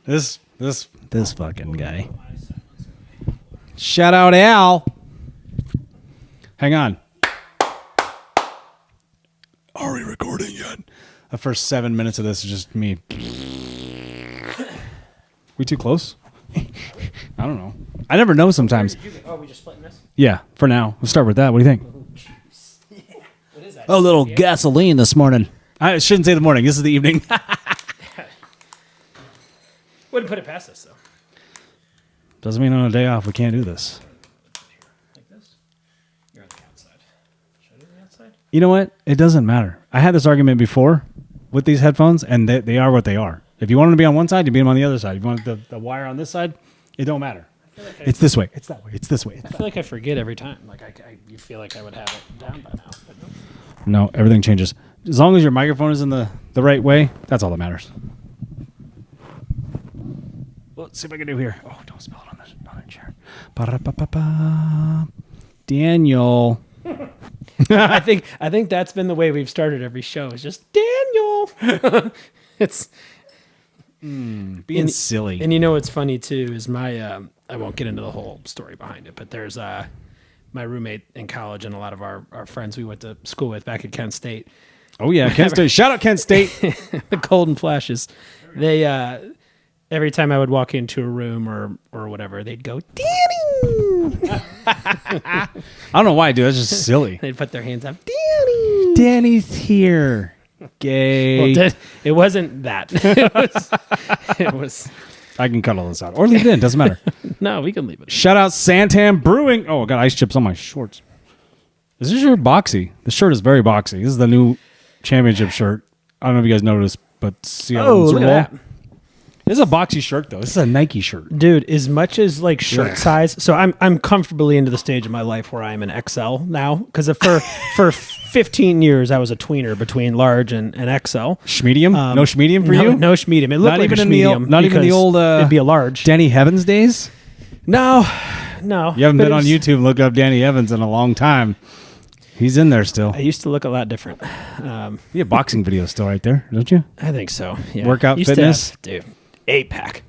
This fucking guy. Shout out Al. Hang on. Are we recording yet? The first 7 minutes of this is just me. We too close? I don't know. I never know sometimes. Oh, we just splitting this? Yeah, for now. We'll start with that. What do you think? What is that? A little gasoline this morning. I shouldn't say the morning. This is the evening. Wouldn't put it past us, though. Doesn't mean on a day off we can't do this. Like this? You're on the outside. Should I do the outside? You know what? It doesn't matter. I had this argument before with these headphones, and they are what they are. If you want them to be on one side, you beat them on the other side. If you want the wire on this side, it don't matter. It's this way. It's that way. It's this way. I feel like I forget every time. Like you feel like I would have it down by now, but no. No, everything changes. As long as your microphone is in the right way, that's all that matters. Let's see if I can do here. Oh, don't spell it on the chair. Ba-da-ba-ba-ba. Daniel. I think that's been the way we've started every show. It's just Daniel. It's being silly. And you know what's funny too is my I won't get into the whole story behind it, but there's my roommate in college and a lot of our friends we went to school with back at Kent State. Oh yeah, Kent State. Shout out Kent State. The Golden Flashes. They every time I would walk into a room or whatever, they'd go, Danny. I don't know why, dude. That's just silly. They'd put their hands up, Danny. Danny's here. Gay. Well, it wasn't that. It was. I can cut all this out. Or leave it in. Doesn't matter. No, we can leave it. Shout out Santam Brewing. Oh, I got ice chips on my shorts. Is this shirt boxy? The shirt is very boxy. This is the new championship shirt. I don't know if you guys noticed, but see how look at that. This is a boxy shirt, though. This is a Nike shirt. Dude, as much as like shirt size, so I'm comfortably into the stage of my life where I'm an XL now, because for 15 years I was a tweener between large and XL. Schmedium? No schmedium for you? No schmedium. It looked like a schmedium. Not even the old it'd be a large. Danny Evans days? No. You haven't been on YouTube and looked up Danny Evans in a long time. He's in there still. I used to look a lot different. You have boxing videos still right there, don't you? I think so. Yeah. Workout fitness? Dude. 8-pack.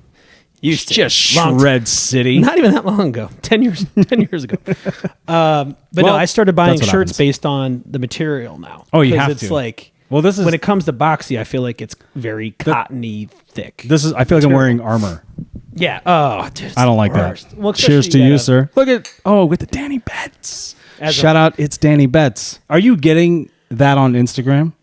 Used to just Shred City. Not even that long ago. 10 years ago. But no, I started buying shirts based on the material now. Oh, you have to. It's like, well, this is when it comes to boxy, I feel like it's very cottony thick. I feel like I'm wearing armor. Yeah. Oh, dude. I don't like that. Well, cheers to you, sir. Look at with the Danny Betts. Shout out, it's Danny Betts. Are you getting that on Instagram?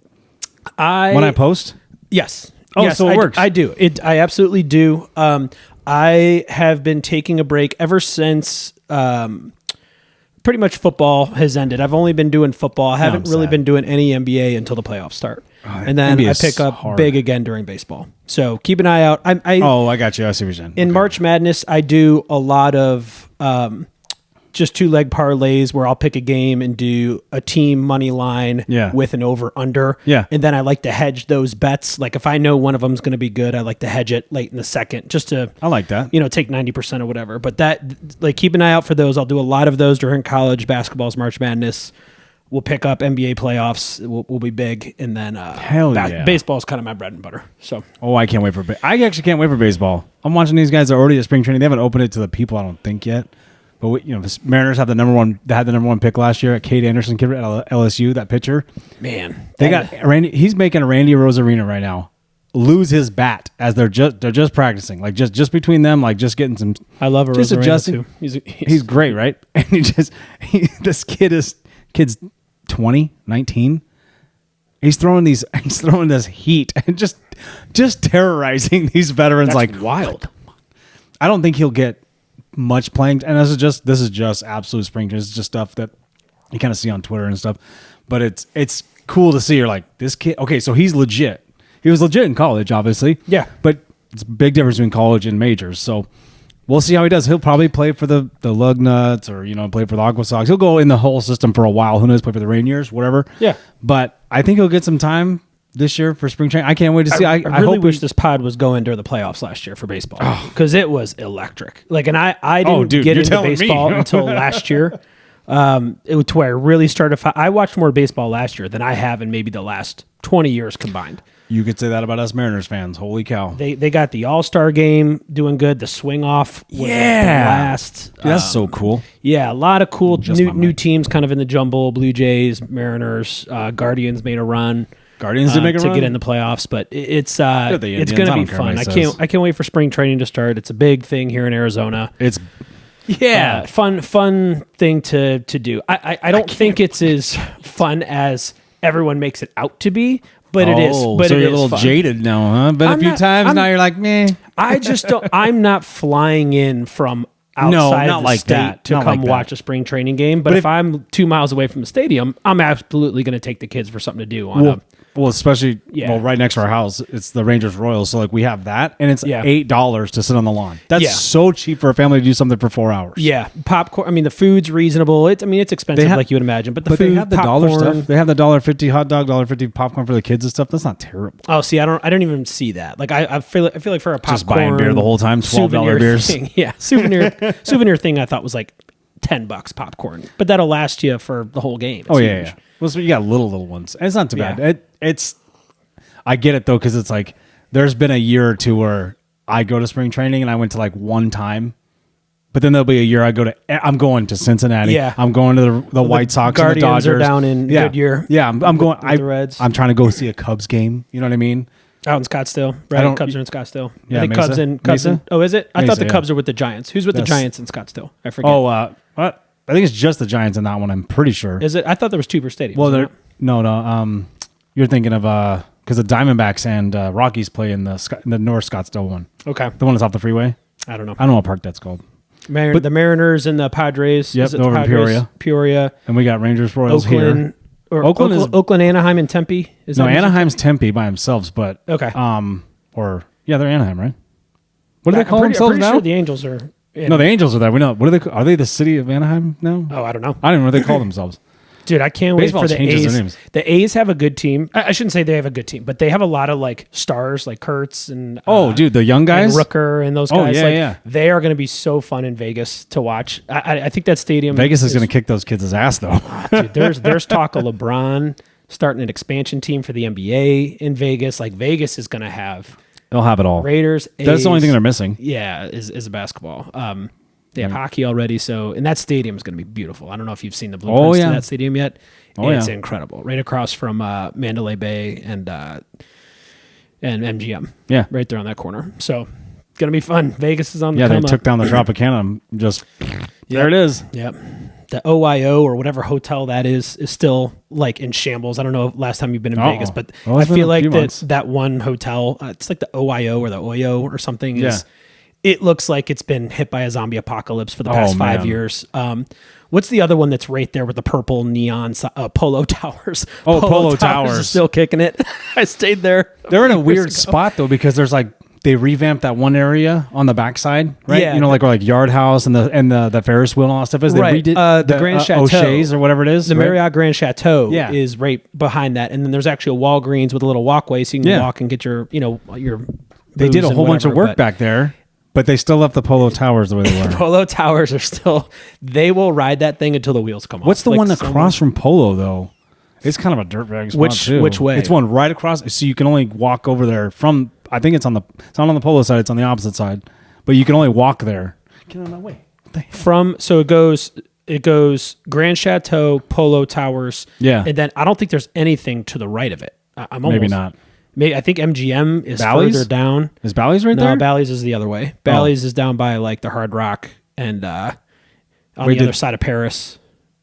When I post? Yes. Oh, yes, so it works. I do. I absolutely do. I have been taking a break ever since pretty much football has ended. I've only been doing football. I haven't really been doing any NBA until the playoffs start. And then I pick up big again during baseball. So keep an eye out. I got you. I see what you're saying. In March Madness, I do a lot of just 2-leg parlays where I'll pick a game and do a team money line with an over-under. Yeah. And then I like to hedge those bets. Like if I know one of them's going to be good, I like to hedge it late in the second just to I like that. Take 90% or whatever. But keep an eye out for those. I'll do a lot of those during college basketball's March Madness. We'll pick up NBA playoffs. We'll be big. And then baseball is kind of my bread and butter. So I can't wait I actually can't wait for baseball. I'm watching these guys that are already at spring training. They haven't opened it to the people, I don't think, yet. But the Mariners have the number one pick last year at Cade Anderson kid at LSU. That pitcher, man, they got Randy. He's making a Randy Rosarina right now lose his bat as they're just practicing, like just between them, like just getting some. I love Rosarina too. He's great, right? And this kid's 20, 19. He's throwing this heat and just terrorizing these veterans. That's like wild. I don't think he'll get much playing, and this is just absolute spring training. It's just stuff that you kind of see on Twitter and stuff, but it's cool to see. You're like, this kid, okay, so he's legit. He was legit in college, obviously. Yeah, but it's a big difference between college and majors. So we'll see how he does. He'll probably play for the Lugnuts or play for the Aqua Sox. He'll go in the whole system for a while. Who knows? Play for the Rainiers, whatever. Yeah, but I think he'll get some time this year for spring training. I can't wait to see. I really wish this pod was going during the playoffs last year for baseball because it was electric. Like, and I didn't get into baseball until last year. It was where I really started. I watched more baseball last year than I have in maybe the last 20 years combined. You could say that about us Mariners fans. Holy cow. They got the All-Star game doing good. The swing off was a blast. That's so cool. Yeah, a lot of cool new teams kind of in the jumble. Blue Jays, Mariners, Guardians made a run. Guardians did make a run to get in the playoffs, but it's going to be fun. I can't wait for spring training to start. It's a big thing here in Arizona. It's fun thing to do. I don't think it's as fun as everyone makes it out to be, but it is. But so you're a little fun. jaded now, huh? Been a few times now. You're like, meh. I just don't. I'm not flying in from outside of the state to come watch a spring training game. But if I'm 2 miles away from the stadium, I'm absolutely going to take the kids for something to do on especially right next to our house, it's the Rangers Royals. So like we have that, and it's $8 to sit on the lawn. That's so cheap for a family to do something for 4 hours. Yeah, popcorn. I mean, the food's reasonable. It's expensive like you would imagine, but food, they have the popcorn, dollar stuff. They have the $1.50 hot dog, $1.50 popcorn for the kids and stuff. That's not terrible. Oh, see, I don't even see that. Like I feel like for a popcorn, just buying beer the whole time, $12 beers. Thing, souvenir thing. I thought was like $10 popcorn, but that'll last you for the whole game. It's huge. Well, so you got little ones. And it's not too bad. It's I get it though, because it's like there's been a year or two where I go to spring training and I went to like one time, but then there'll be a year I'm going to Cincinnati. Yeah, I'm going to the White Sox Guardians and the Dodgers are down in Goodyear. Yeah, I'm going. The Reds. I'm trying to go see a Cubs game. You know what I mean? Out in Scottsdale, right? Cubs are in Scottsdale. Yeah, I think Mesa? Cubs in. Oh, is it? I thought the Mesa, Cubs are with the Giants. Who's with the Giants in Scottsdale? I forget. Oh, what? I think it's just the Giants in that one. I'm pretty sure. Is it? I thought there was two per stadium. Well, no. You're thinking of because the Diamondbacks and Rockies play in the North Scottsdale one. Okay, the one that's off the freeway. I don't know. I don't know what park that's called. But the Mariners and the Padres. Yep, over in Peoria. And we got Rangers Royals Oakland, here. Oakland, Anaheim, and Tempe. Anaheim's Tempe by themselves, but okay. They're Anaheim, right? What do they call themselves I'm now? Sure the Angels are. No, the Angels are there. We know. What are they? Are they the city of Anaheim now? Oh, I don't know. I don't know what they call themselves. Dude, I can't wait for the changes A's. Their names. The A's have a good team. I shouldn't say they have a good team, but they have a lot of like stars, like Kurtz and the young guys, and Rooker and those guys. Yeah. They are going to be so fun in Vegas to watch. I think that stadium. Vegas is going to kick those kids' ass, though. Dude, there's talk of LeBron starting an expansion team for the NBA in Vegas. Like Vegas is going to have. They'll have it all. Raiders. A's, that's the only thing they're missing. Yeah, is a basketball. They have hockey already, and that stadium is going to be beautiful. I don't know if you've seen the blueprints to that stadium yet. It's incredible. Right across from Mandalay Bay and MGM. Yeah, right there on that corner. So it's going to be fun. Vegas is on the come they took down the Tropicana. There it is. Yep. The OYO or whatever hotel that is still like in shambles. I don't know last time you've been in Vegas, but I feel like that one hotel, it's like the OYO or the OYO or something. It looks like it's been hit by a zombie apocalypse for the past 5 years. What's the other one that's right there with the purple neon Polo Towers? Polo Towers is still kicking it. I stayed there. They're in a weird spot though, because there's like they revamped that one area on the backside, right? Yeah, where like Yard House and the Ferris wheel and all that stuff is. They redid the Grand Chateau, O'Shea's or whatever it is. The Marriott Grand Chateau is right behind that, and then there's actually a Walgreens with a little walkway so you can walk and get your your. They did a whole bunch of work back there. But they still left the Polo Towers the way they were. The Polo Towers are still... They will ride that thing until the wheels come off. What's the one across from Polo, though? It's kind of a dirtbag spot, too. Which way? It's one right across... So you can only walk over there from... I think it's not on the Polo side. It's on the opposite side. But you can only walk there. Get on that way. So it goes Grand Chateau, Polo Towers. Yeah. And then I don't think there's anything to the right of it. Maybe not. I think MGM is Bally's? further down. Is Bally's right there? No, Bally's is the other way. Bally's is down by like the Hard Rock and on the other side of Paris.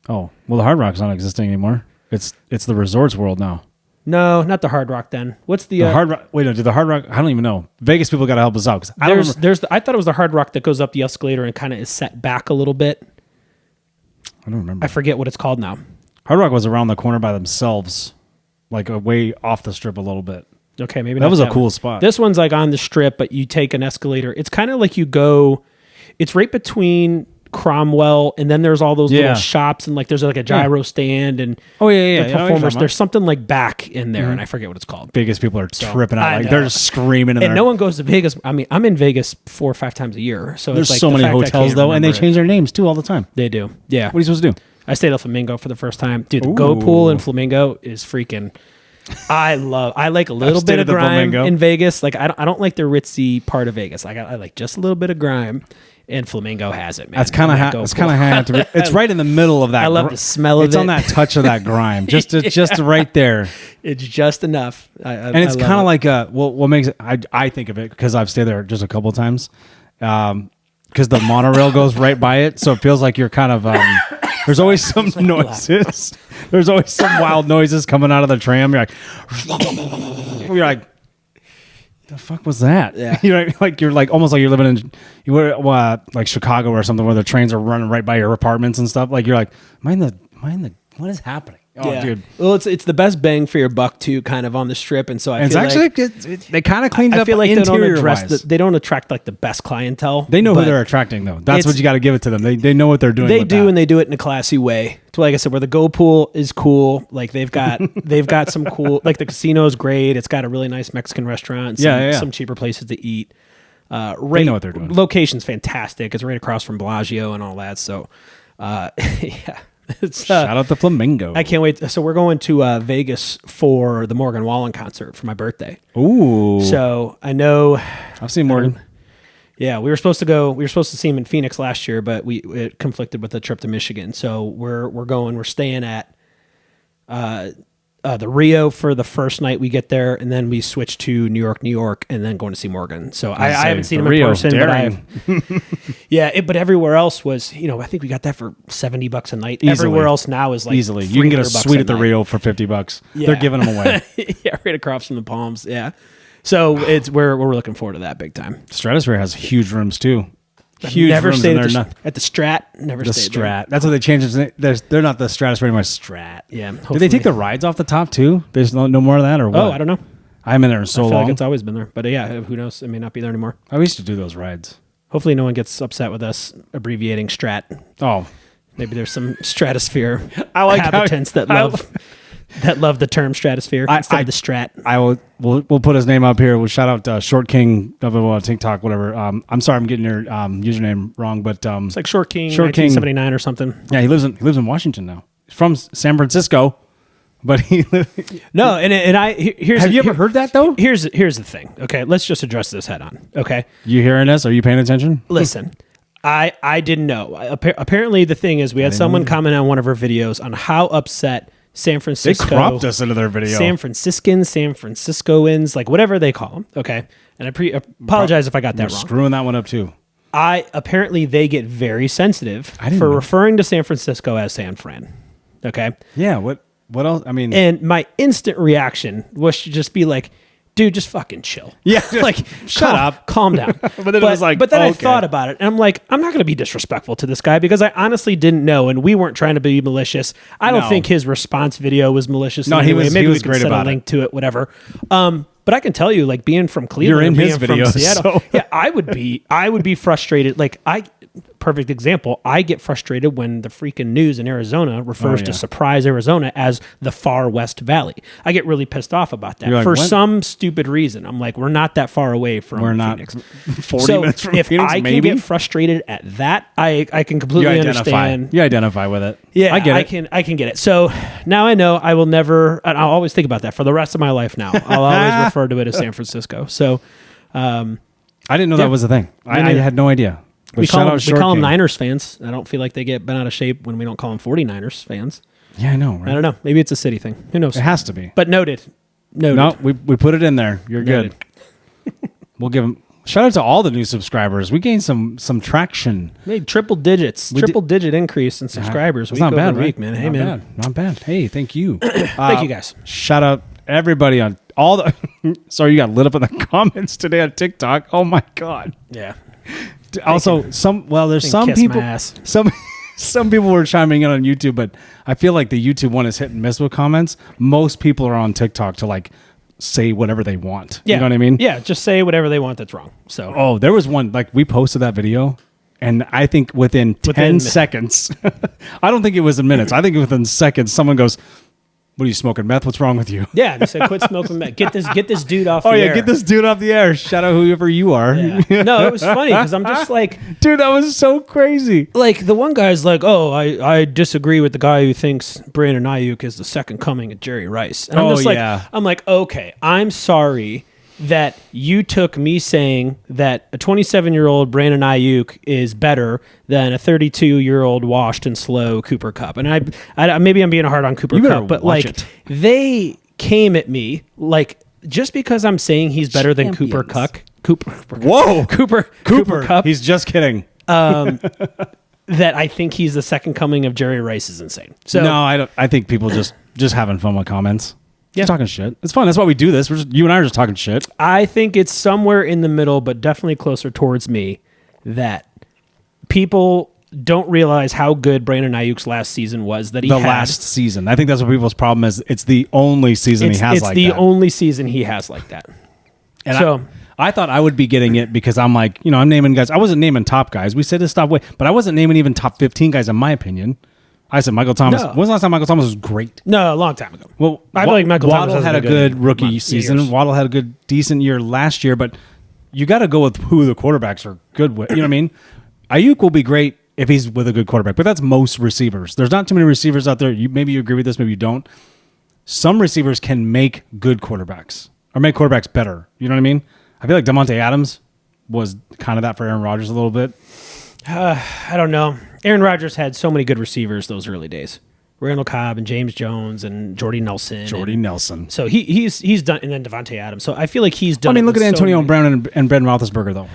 Oh, well, the Hard Rock's not existing anymore. It's the Resorts World now. No, not the Hard Rock. Then what's the Hard Rock? Wait, no, the Hard Rock? I don't even know. Vegas people got to help us out. I thought it was the Hard Rock that goes up the escalator and kind of is set back a little bit. I don't remember. I forget what it's called now. Hard Rock was around the corner by themselves, like way off the strip a little bit. Okay, maybe that was a cool spot. This one's like on the strip, but you take an escalator. It's kind of like you go. It's right between Cromwell, and then there's all those little shops, and like there's like a gyro stand, and the performers. There's something like back in there, and I forget what it's called. Vegas people are tripping out, like they're just screaming. And no one goes to Vegas. I mean, I'm in Vegas 4 or 5 times a year, so there's it's like so many hotels though, and they change their names too all the time. They do, yeah. What are you supposed to do? I stayed at Flamingo for the first time, dude. The Go Pool in Flamingo is freaking. I like a little bit of grime in Vegas. Like I don't like the ritzy part of Vegas. Like I like just a little bit of grime, and Flamingo has it, man. That's kind of how it's right in the middle of that. I love the smell of it. It's on that touch of that grime, just right there. It's just enough. And it's kind of like what makes it. I think of it because I've stayed there just a couple of times. Because the monorail goes right by it, so it feels like you're kind of. There's always some noises. There's always some wild noises coming out of the tram. You're like, the fuck was that? Yeah. You're like almost like you're living in like Chicago or something where the trains are running right by your apartments and stuff. Like you're like, mind the what is happening? Oh, yeah. Dude. Well, it's the best bang for your buck too, kind of on the strip, and so I feel like they kind of cleaned it up. I feel like they don't attract like the best clientele. They know who they're attracting though. That's what you got to give it to them. They know what they're doing. And they do it in a classy way. So like I said, where the Go Pool is cool. Like they've got some cool. Like the casino is great. It's got a really nice Mexican restaurant. Some cheaper places to eat. They know what they're doing. Location's fantastic. It's right across from Bellagio and all that. So, yeah. Shout out to Flamingo. I can't wait. So we're going to Vegas for the Morgan Wallen concert for my birthday. Ooh. So I know I've seen Morgan. Yeah, we were supposed to see him in Phoenix last year, but it conflicted with a trip to Michigan. So we're staying at the Rio for the first night we get there, and then we switch to New York, and then going to see Morgan. So I haven't seen him in person, but everywhere else was, I think we got that for $70 a night. Easily. Everywhere else now is like easily. You can get a suite at the Rio for $50. Yeah. They're giving them away. Yeah, right across from the Palms. Yeah, so we're looking forward to that big time. Stratosphere has huge rooms too. Huge never rooms stayed at the Strat. Never stayed Strat. There. That's what they changed it. They're not the Stratosphere anymore. Strat. Yeah. Did they take the rides off the top too? There's no more of that, or what? Oh, I don't know. I haven't been there in so long. I feel long. like it's always been there, but yeah, who knows? It may not be there anymore. I used to do those rides. Hopefully, no one gets upset with us abbreviating Strat. Oh, maybe there's some Stratosphere inhabitants that love the term Stratosphere instead of the Strat. We'll put his name up here. We'll shout out Short King of TikTok, whatever. I'm sorry, I'm getting your username wrong, but it's like Short King 1979 or something. Yeah, he lives in Washington now. He's from San Francisco, but he no. Have you ever heard that though? Here's the thing. Okay, let's just address this head on. Okay, you hearing this? Are you paying attention? Listen. I didn't know. Apparently, the thing is, we had someone comment on one of our videos on how upset San Francisco. They cropped us into their video. San Franciscoans, like whatever they call them. Okay, and I apologize if I got that wrong. Screwing that one up too. Apparently they get very sensitive for referring to San Francisco as San Fran. Okay. Yeah. What else? I mean, and my instant reaction was to just be like, dude, just fucking chill. Yeah. Like, shut up. Calm down. But then I thought about it and I'm like, I'm not going to be disrespectful to this guy because I honestly didn't know. And we weren't trying to be malicious. I don't think his response video was malicious. No, anyway. Maybe we was can great send about a link to it, whatever. But I can tell you, like being from Cleveland, you're in his being videos, from Seattle, so. yeah, I would be frustrated. Like perfect example. I get frustrated when the freaking news in Arizona refers to Surprise, Arizona as the far West Valley. I get really pissed off about that for some stupid reason. I'm like, we're not that far away from Phoenix. 40 minutes from if Phoenix, I can get frustrated at that, I can completely understand. You identify with it. Yeah, I get it. I can get it. So now I know I will never, and I'll always think about that for the rest of my life now. I'll always refer to it as San Francisco. So I didn't know that was a thing. I had no idea. We call them Niners fans. I don't feel like they get bent out of shape when we don't call them 49ers fans. Yeah, I know. Right? I don't know. Maybe it's a city thing. Who knows? It has to be. But noted. No, we put it in there. You're good. We'll give them. Shout out to all the new subscribers. We gained some traction. Made triple digits. Digit increase in subscribers week over week, man. Hey, man. Not bad. Hey, thank you. Thank you, guys. Shout out everybody on all the. Sorry, you got lit up in the comments today on TikTok. Oh my God. Yeah. Also, there's some people. Some people were chiming in on YouTube, but I feel like the YouTube one is hit and miss with comments. Most people are on TikTok to like say whatever they want. Yeah. You know what I mean? Yeah, just say whatever they want that's wrong. So there was one, like we posted that video, and I think within 10 seconds, I don't think it was in minutes. I think within seconds, someone goes, What are you smoking meth? What's wrong with you? Yeah, they said quit smoking meth. Get this dude off the air. Get this dude off the air. Shout out whoever you are. Yeah. No, it was funny because I'm just like, dude, that was so crazy. Like the one guy's like, oh, I disagree with the guy who thinks Brandon Ayuk is the second coming of Jerry Rice. And I'm just like, I'm like, okay, I'm sorry that you took me saying that a 27-year-old Brandon Ayuk is better than a 32-year-old washed and slow Cooper Kupp. And I maybe I'm being hard on Cooper Kupp, but like they came at me like just because I'm saying he's better than Cooper Kupp. Cooper Kupp. He's just kidding. That I think he's the second coming of Jerry Rice is insane. So no, I don't. I think people just having fun with comments. Yeah. Just talking shit. It's fun. That's why we do this. You and I are just talking shit. I think it's somewhere in the middle, but definitely closer towards me, that people don't realize how good Brandon Ayuk's last season was. Last season. I think that's what people's problem is. It's the only season he has like that. It's the only season he has like that. And so I thought I would be getting it because I'm like, I'm naming guys. I wasn't naming top guys. We said to stop, but I wasn't naming even top 15 guys in my opinion. I said Michael Thomas. No. When was the last time Michael Thomas was great? No, a long time ago. Well, I feel like Michael Waddle Thomas had a good rookie season. Years. Waddle had a good, decent year last year, but you got to go with who the quarterbacks are good with. You know what I mean? Ayuk will be great if he's with a good quarterback, but that's most receivers. There's not too many receivers out there. Maybe you agree with this, maybe you don't. Some receivers can make good quarterbacks or make quarterbacks better. You know what I mean? I feel like Davante Adams was kind of that for Aaron Rodgers a little bit. I don't know. Aaron Rodgers had so many good receivers those early days. Randall Cobb and James Jones and Jordy Nelson. So he's done, and then Davante Adams. So I feel like he's done. I mean, look at Antonio Brown and Ben Roethlisberger though.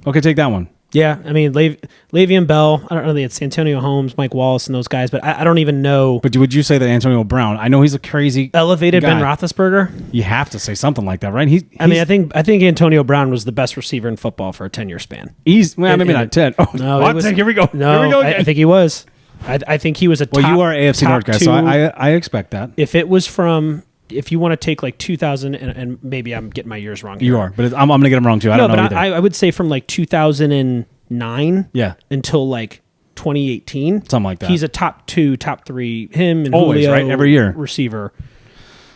Okay, take that one. Yeah, I mean, Le'Veon Bell. I don't know. It's Antonio Holmes, Mike Wallace, and those guys. But I don't even know. But would you say that Antonio Brown? I know he's a crazy elevated guy. Ben Roethlisberger. You have to say something like that, right? I think Antonio Brown was the best receiver in football for a 10-year span. Maybe not 10. Oh, no, here we go. No, here we go again. I think he was. I think he was a top. Well, you are AFC North guy, so I expect that. If it was from. If you want to take like 2000, and maybe I'm getting my years wrong here. You are, but I'm going to get them wrong too. I don't know either. I would say from like 2009 until like 2018. Something like that. He's a top 2, top 3, him and always, Julio, right? Every year. Receiver.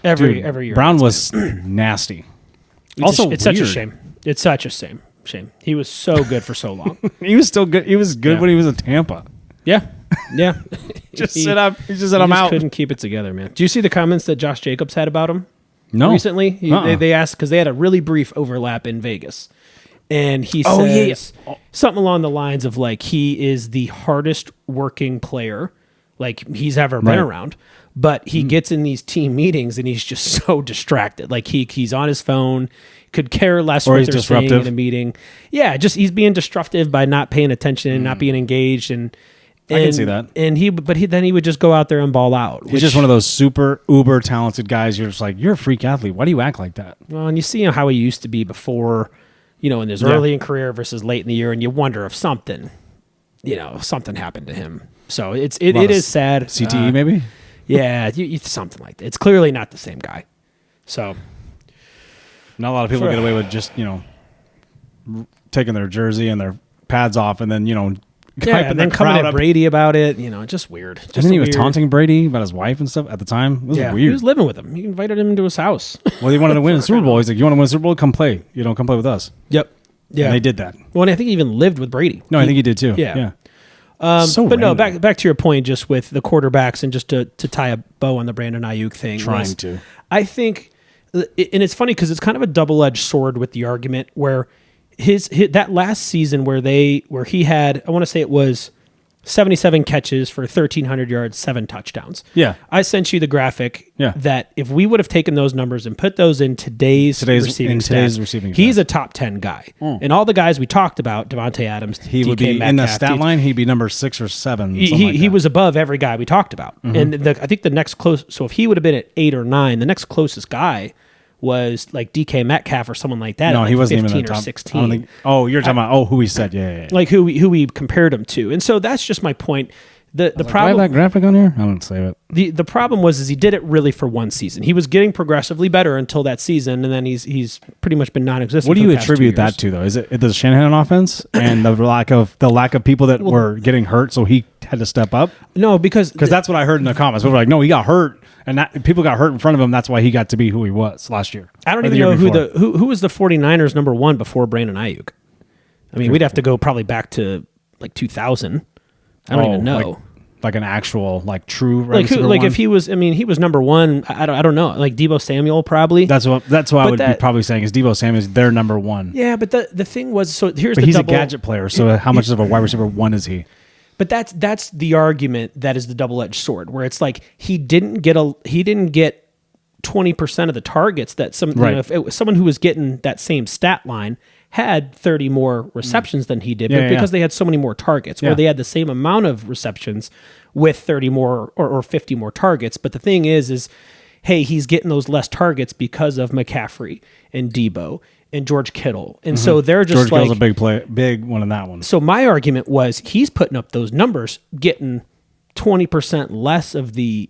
Every year. Brown was nasty. It's such a shame. It's such a shame. He was so good for so long. He was still good. He was good when he was in Tampa. Yeah. Yeah. He just said I'm out. Couldn't keep it together, man. Do you see the comments that Josh Jacobs had about him? No. Recently? They asked, because they had a really brief overlap in Vegas. And he says something along the lines of like, he is the hardest working player like he's ever been around. But he gets in these team meetings and he's just so distracted. Like he's on his phone, could care less what they're saying in a meeting. Yeah, just he's being disruptive by not paying attention and not being engaged. And I can see that. And then he would just go out there and ball out. He's just one of those super uber talented guys. You're just like, you're a freak athlete. Why do you act like that? Well, and you see how he used to be before, in his early in career versus late in the year, and you wonder if something happened to him. So it is sad. CTE maybe? Yeah, something like that. It's clearly not the same guy. So not a lot of people get away with just, taking their jersey and their pads off and then, and then coming at Brady about it, just weird. And then he was taunting Brady about his wife and stuff at the time. It was weird. He was living with him. He invited him into his house. Well, he wanted to win a Super Bowl. He's like, you want to win a Super Bowl? Come play. Come play with us. Yep. Yeah. And they did that. Well, and I think he even lived with Brady. No, I think he did too. Yeah. But random. No, back to your point, just with the quarterbacks and just to tie a bow on the Brandon Ayuk thing. I think, and it's funny because it's kind of a double-edged sword with the argument where his that last season where he had, I want to say it was 77 catches for 1,300 yards, 7 touchdowns. Yeah. I sent you the graphic that if we would have taken those numbers and put those in today's receiving stats, he's a top 10 guy. And all the guys we talked about, Davante Adams, he would be in the stat line, he'd be number 6 or 7. He was above every guy we talked about. Mm-hmm. And I think the next close, so if he would have been at 8 or 9, the next closest guy was like DK Metcalf or someone like that. No, he wasn't even in the top 16. You're talking about who he said, yeah. Like who we compared him to. And so that's just my point. The Do I have problem that graphic on here? I don't save it. the problem was he did it really for one season. He was getting progressively better until that season, and then he's pretty much been non-existent. What do for you the past 2 attribute years. that to, though? Is it the Shanahan offense and the lack of people that were getting hurt, so he had to step up? No, because That's what I heard in the comments. People were like, "No, he got hurt, and people got hurt in front of him. That's why he got to be who he was last year." I don't Or the even year know before. who was the 49ers number one before Brandon Ayuk. I mean, we'd have to go probably back to like 2000. I don't even know. Like an actual, true Like one? if he was, I mean, he was number one. I don't know. Like Deebo Samuel probably. That's what I would be probably saying is Deebo Samuel's their number one. Yeah, but the thing was, so here's But the he's double, a gadget player, so how much of a wide receiver one is he? But that's the argument that is the double-edged sword, where it's like he didn't get 20% of the targets that if it was someone who was getting that same stat line had 30 more receptions than he did, but because they had so many more targets, or they had the same amount of receptions with 30 more or 50 more targets. But the thing is, hey, he's getting those less targets because of McCaffrey and Deebo and George Kittle. And so they're just George Kittle's a big one in that one. So my argument was he's putting up those numbers, getting 20% less of the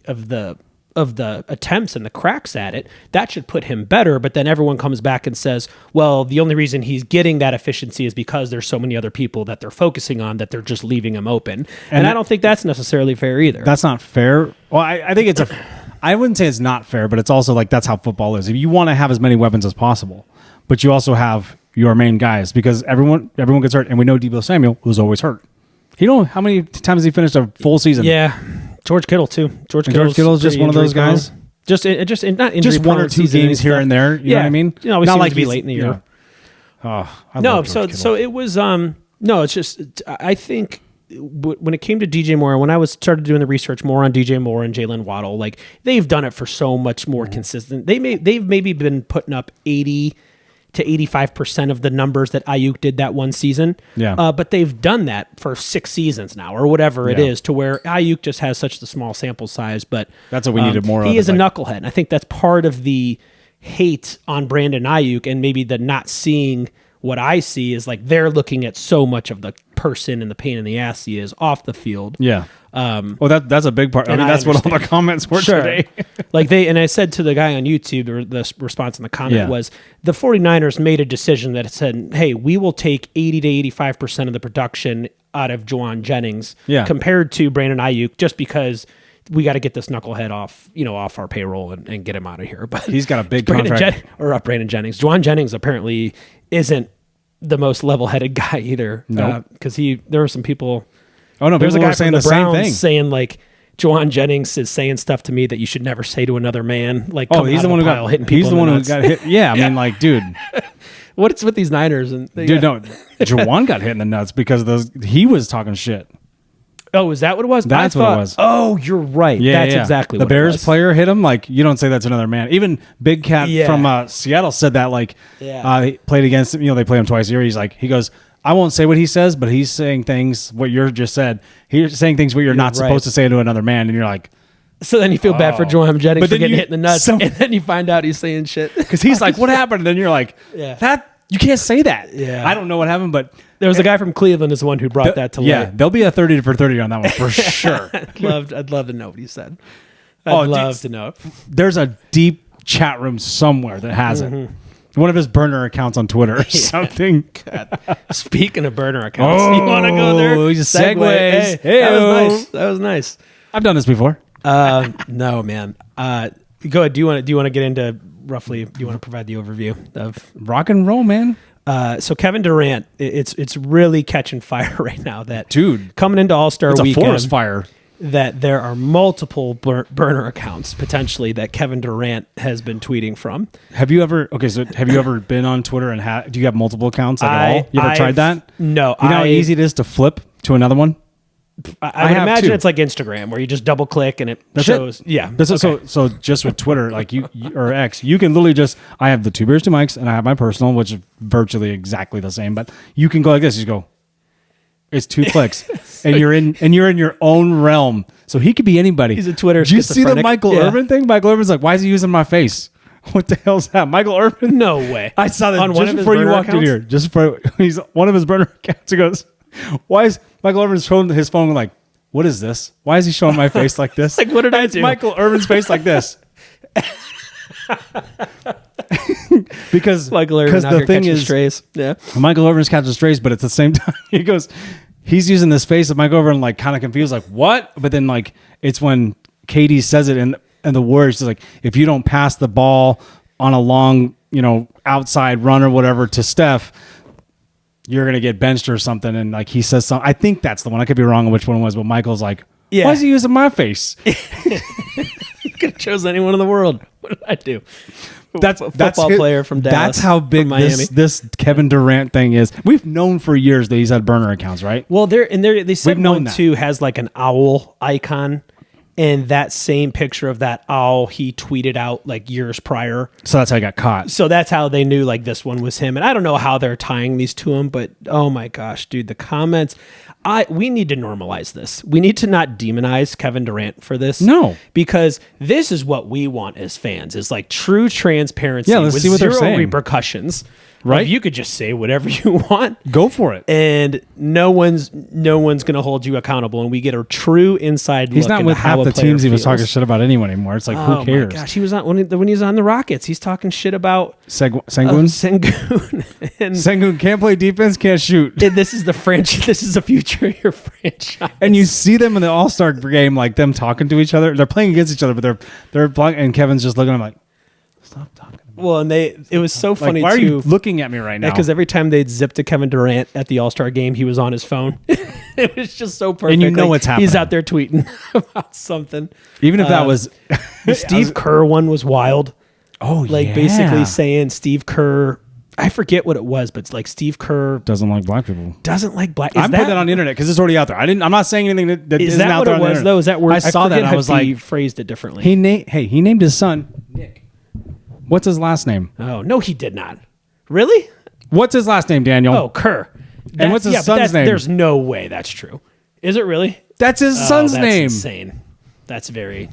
attempts and the cracks at it. That should put him better. But then everyone comes back and says, well, the only reason he's getting that efficiency is because there's so many other people that they're focusing on that they're just leaving him open. And I don't think that's necessarily fair either. That's not fair. Well, I think it's I wouldn't say it's not fair, but it's also like that's how football is. If you want to have as many weapons as possible, but you also have your main guys, because everyone gets hurt, and we know Deebo Samuel was always hurt. How many times has he finished a full season? Yeah. George Kittle too. George Kittle's just one of those guys. Just not injury Just one or two games here and there. You know what I mean? You know, not like to be late in the year. So it was it's just I think when it came to DJ Moore, when I started doing the research more on DJ Moore and Jalen Waddle, like they've done it for so much more consistent. They've maybe been putting up 80 to 85% of the numbers that Ayuk did that one season. Yeah. But they've done that for 6 seasons now, or whatever it is, to where Ayuk just has such the small sample size. But that's what we needed more of. He is a knucklehead. And I think that's part of the hate on Brandon Ayuk, and maybe the not seeing what I see is like they're looking at so much of the person and the pain in the ass he is off the field. Yeah. That's a big part. I mean, that's what all the comments were today. I said to the guy on YouTube, or the response in the comment was, the 49ers made a decision that said, hey, we will take 80 to 85% of the production out of Juwan Jennings compared to Brandon Ayuk, just because we got to get this knucklehead off our payroll and get him out of here. But he's got a big contract. Brandon Jennings. Juwan Jennings apparently isn't the most level-headed guy either. No, because there were some people. Oh no, there was a guy were saying from the Browns same thing, saying like Juwan Jennings is saying stuff to me that you should never say to another man. Like, he's the one who got hitting people. He's the one who got hit. Yeah, I mean, like, dude. What's with these Niners? And Juwan got hit in the nuts because he was talking shit. Oh, is that what it was? That's what it was. Oh, you're right. Yeah, that's exactly the what Bears it was. player hit him. Like, you don't say that to another man. Even Big Cat from Seattle said that. Like, he played against him. They play him twice a year. He goes, I won't say what he says, but he's saying things what you just said. He's saying things what you're not supposed to say to another man, and you're like. So then you feel bad for Juwan Jennings for getting hit in the nuts, and then you find out he's saying shit because he's like, "What happened?" And then you're like, "That you can't say that." Yeah, I don't know what happened, but there was a guy from Cleveland is the one who brought that to light. Yeah, there'll be a 30 for 30 on that one for sure. I'd love to know what he said. I'd love to know. There's a deep chat room somewhere that has it. One of his burner accounts on Twitter or something. Speaking of burner accounts, you want to go there? Segues. Hey, that was nice. That was nice. I've done this before. No, man. Go ahead. Do you want to get into roughly? Do you want to provide the overview of rock and roll, man? So Kevin Durant, it's really catching fire right now. That dude coming into All-Star Weekend, it's a forest fire. That there are multiple burner accounts potentially that Kevin Durant has been tweeting from. Have you ever been on Twitter and do you have multiple accounts at all? You ever tried that? No. You know how easy it is to flip to another one? I would imagine it's like Instagram where you just double click and it shows. Yeah. So just with Twitter, like you or X, you can literally I have the Two Beers, Two Mics, and I have my personal, which is virtually exactly the same. But you can go like this. You go. It's 2 clicks, and you're in your own realm. So he could be anybody. He's a Twitter. Did you see the Michael Irvin thing? Michael Irvin's like, why is he using my face? What the hell's that? Michael Irvin? No way. I saw that on just before you walked in here. Just before he's one of his burner accounts. He goes, why is Michael Irvin holding his phone like, what is this? Why is he showing my face like this? Like, what did I do? Michael Irvin's face like this. because Michael Irvin out the here thing catching is, strays. Yeah. Michael Irvin's catching strays, but at the same time, he's using this face of Michael Irvin, like kind of confused, like what? But then like it's when Katie says it and the words, she's like, if you don't pass the ball on a long, outside run or whatever to Steph, you're gonna get benched or something. And like he says something. I think that's the one. I could be wrong on which one it was, but Michael's like, why is he using my face? You could have chosen anyone in the world. What did I do? That's football player from Dallas. That's how big this Kevin Durant thing is. We've known for years that he's had burner accounts, right? Well, they said one too has like an owl icon, and that same picture of that owl he tweeted out like years prior. So that's how he got caught. So that's how they knew like this one was him. And I don't know how they're tying these to him, but oh my gosh, dude, the comments. We need to normalize this. We need to not demonize Kevin Durant for this. No. Because this is what we want as fans, is like true transparency let's with see what they're zero saying. Repercussions. Right? Like, you could just say whatever you want. Go for it. And no one's going to hold you accountable, and we get a true inside look. He's not into with how half a the player teams he was feels. talking shit about anyone anymore. It's like, who cares? Oh my gosh, he was on when he was on the Rockets. He's talking shit about Sengun. Sengun. And Sengun can't play defense, can't shoot. this is the French. This is the future of your franchise. And you see them in the All-Star game, like them talking to each other. They're playing against each other, but they're playing, and Kevin's just looking at him like, stop talking. Well, and it was so funny, why too. are you looking at me right now? Because every time they'd zip to Kevin Durant at the All-Star game, he was on his phone. It was just so perfect. And you know what's happening. He's out there tweeting about something. Even if that was... The Steve Kerr one was wild. Oh, like, basically saying Steve Kerr... I forget what it was, but it's like Steve Kerr... Doesn't like black people. Doesn't like black... I'm putting that on the internet because it's already out there. I'm not saying anything that isn't out there on the internet. Though? Is that word? I saw that. I was like... He phrased it differently. He named his son Nick. What's his last name? Oh, no, he did not. Really? What's his last name, Daniel? Oh, Kerr. And what's his son's name? There's no way that's true. Is it really? That's his son's name. Insane. That's very...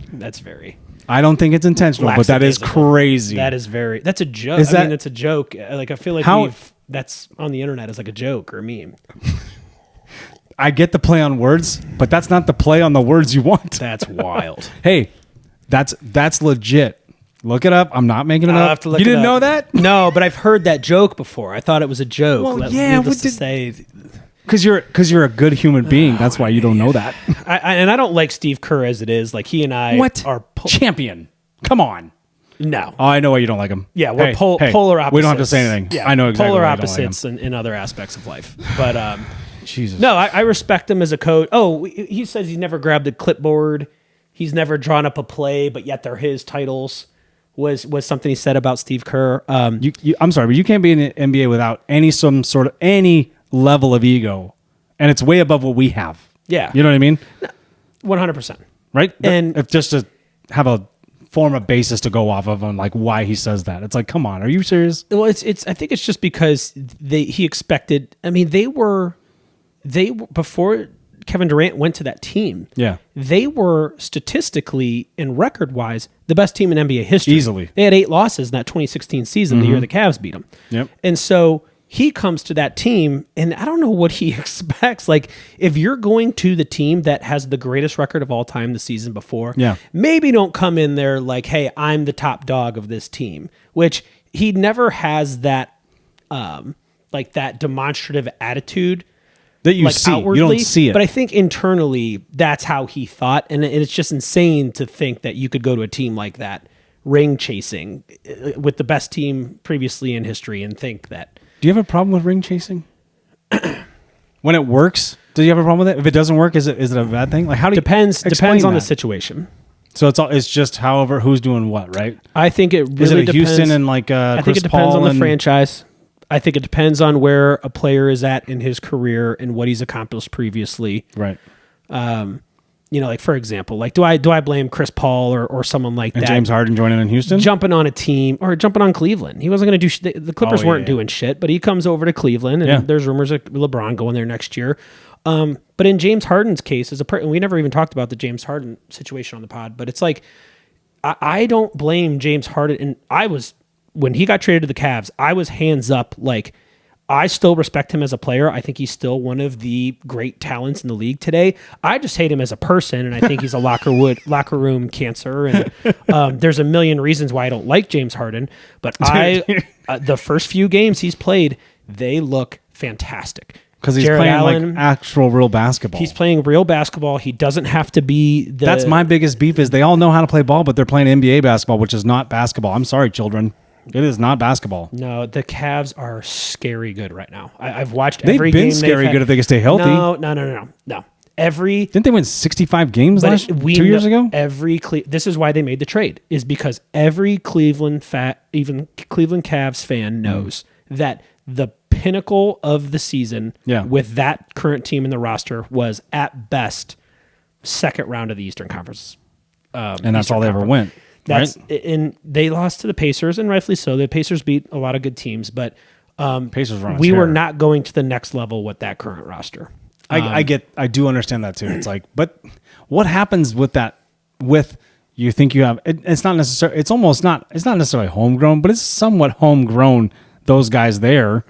I don't think it's intentional, but that is crazy. That's a joke. It's a joke. Like, I feel like that's on the internet as like a joke or a meme. I get the play on words, but that's not the play on the words you want. That's wild. Hey, that's legit. Look it up. I'm not making it up. You didn't know that? No, but I've heard that joke before. I thought it was a joke. Well, Needless to say, because you're a good human being. That's why you don't know that. And I don't like Steve Kerr as it is. Like, he and I are champion. Come on. No. Oh, I know why you don't like him. Yeah, we're polar opposites. We don't have to say anything. Yeah, I know exactly polar why you don't opposites like him. in other aspects of life. But Jesus. No, I respect him as a coach. Oh, he says he never grabbed a clipboard. He's never drawn up a play, but yet they're his titles. Was something he said about Steve Kerr. I'm sorry, but you can't be in the NBA without any level of ego, and it's way above what we have. Yeah, you know what I mean. 100%. Right, and if just to have a form of basis to go off of on like why he says that, it's like, come on, are you serious? Well, it's. I think it's just because he expected. I mean, they were before Kevin Durant went to that team. Yeah, they were statistically and record wise the best team in NBA history. Easily, they had 8 losses in that 2016 season, the year the Cavs beat them. Yep, and so he comes to that team, and I don't know what he expects. Like, if you're going to the team that has the greatest record of all time the season before, maybe don't come in there like, hey, I'm the top dog of this team, which he never has that, like that demonstrative attitude that you like see. Outwardly, you don't see it. But I think internally, that's how he thought, and it's just insane to think that you could go to a team like that, ring chasing with the best team previously in history, and think that. Do you have a problem with ring chasing? When it works, do you have a problem with it? If it doesn't work, is it a bad thing? Like, how do you depends on the situation. So it's just however who's doing what, right? I think it really is it depends. Houston and like I Chris think it depends Paul on the franchise. I think it depends on where a player is at in his career and what he's accomplished previously. Right. Like, for example, like do I blame Chris Paul or someone like that? James Harden joining in Houston? Jumping on a team or jumping on Cleveland. He wasn't going to do the Clippers weren't doing shit, but he comes over to Cleveland and there's rumors of LeBron going there next year. But in James Harden's case, and we never even talked about the James Harden situation on the pod, but it's like, I don't blame James Harden. And when he got traded to the Cavs, I was hands up. Like, I still respect him as a player. I think he's still one of the great talents in the league today. I just hate him as a person, and I think he's a locker room cancer. And there's a million reasons why I don't like James Harden. But the first few games he's played, they look fantastic. Because he's Jared playing Allen, like actual real basketball. He's playing real basketball. He doesn't have to be the... That's my biggest beef is they all know how to play ball, but they're playing NBA basketball, which is not basketball. I'm sorry, children. It is not basketball. No, the Cavs are scary good right now. I've watched every game. They've been scary good if they can stay healthy. No. Didn't they win 65 games 2 years ago? This is why they made the trade, is because every Cleveland Cavs fan knows that the pinnacle of the season with that current team in the roster was at best second round of the Eastern Conference. And that's all they ever went. And they lost to the Pacers, and rightfully so. The Pacers beat a lot of good teams, but Pacers we were not going to the next level with that current roster. I do understand that too. It's like, but what happens with that? With you think you have? It's not necessarily. It's almost not. It's not necessarily homegrown, but it's somewhat homegrown. Those guys there,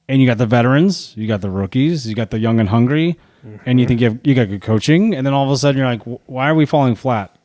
and you got the veterans, you got the rookies, you got the young and hungry, and you think you got good coaching, and then all of a sudden you're like, why are we falling flat?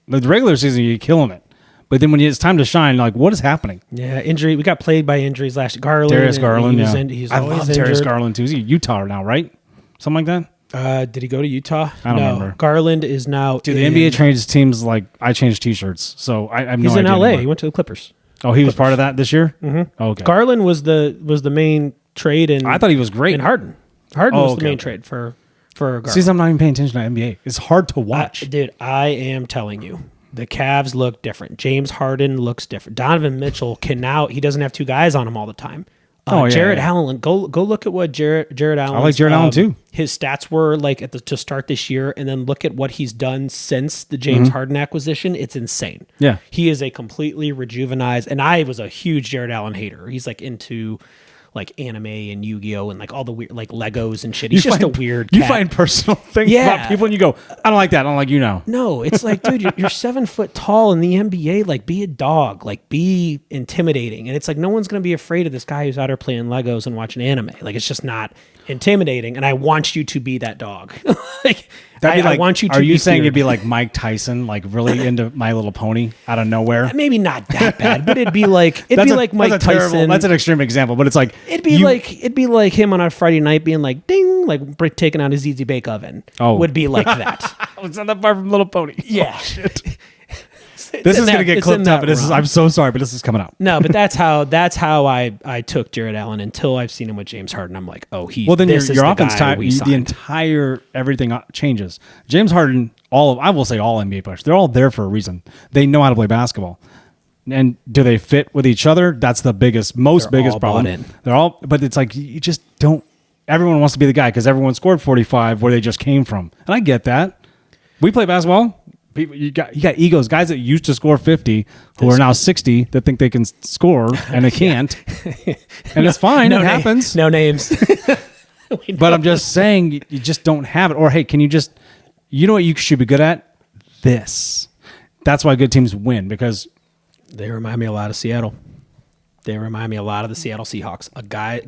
The regular season, you're killing it. But then when it's time to shine, like, what is happening? Yeah, injury. We got plagued by injuries last year. Darius Garland, he's I always love injured. Darius Garland, too. He's in Utah now, right? Something like that? Did he go to Utah? I don't remember. Garland is now Dude, the NBA changes teams like I change T-shirts. So I have no idea. He's in LA. Anymore. He went to the Clippers. Oh, he was part of that this year? Mm-hmm. Oh, okay. Garland was the main trade. I thought he was great. And Harden was the main trade for Garland. See, I'm not even paying attention to NBA. It's hard to watch. Dude, I am telling you. The Cavs look different. James Harden looks different. Donovan Mitchell he doesn't have two guys on him all the time. Jared Allen, go look at what Jared Allen. I like Jared Allen too. His stats were like to start this year, and then look at what he's done since the James Harden acquisition. It's insane. Yeah, he is a completely rejuvenized. And I was a huge Jared Allen hater. He's like into like anime and Yu-Gi-Oh and like all the weird like Legos and shit. He's just a weird cat. You find personal things about people and you go, I don't like that. I don't like you now. No, it's like, dude, you're 7 foot tall in the NBA. Like, be a dog. Like, be intimidating. And it's like, no one's going to be afraid of this guy who's out there playing Legos and watching anime. Like, it's just not intimidating. And I want you to be that dog. Like, I want you to. Are you saying feared. it'd be like Mike Tyson, like really into My Little Pony out of nowhere? Maybe not that bad, but it'd be like Mike Tyson. That's an extreme example, but it's like it'd be like him on a Friday night being like ding, like taking out his Easy Bake Oven. Would be like that. It's not that far from Little Pony. Yeah. Oh, shit. This is going to get clipped up, but I'm so sorry, but this is coming out. No, but that's how I took Jared Allen until I've seen him with James Harden. I'm like, oh, well, then your offense the entire everything changes. James Harden, I will say all NBA players, they're all there for a reason. They know how to play basketball. And do they fit with each other? That's the biggest problem. They're all, but it's like you just don't. Everyone wants to be the guy because everyone scored 45 where they just came from, and I get that. We play basketball. People, you got egos, guys that used to score 50 who are now 60 that think they can score and they can't. And it's fine. It happens. No names. But I'm just saying you just don't have it. Or, hey, can you just, you know what you should be good at? This. That's why good teams win because they remind me a lot of Seattle. They remind me a lot of the Seattle Seahawks.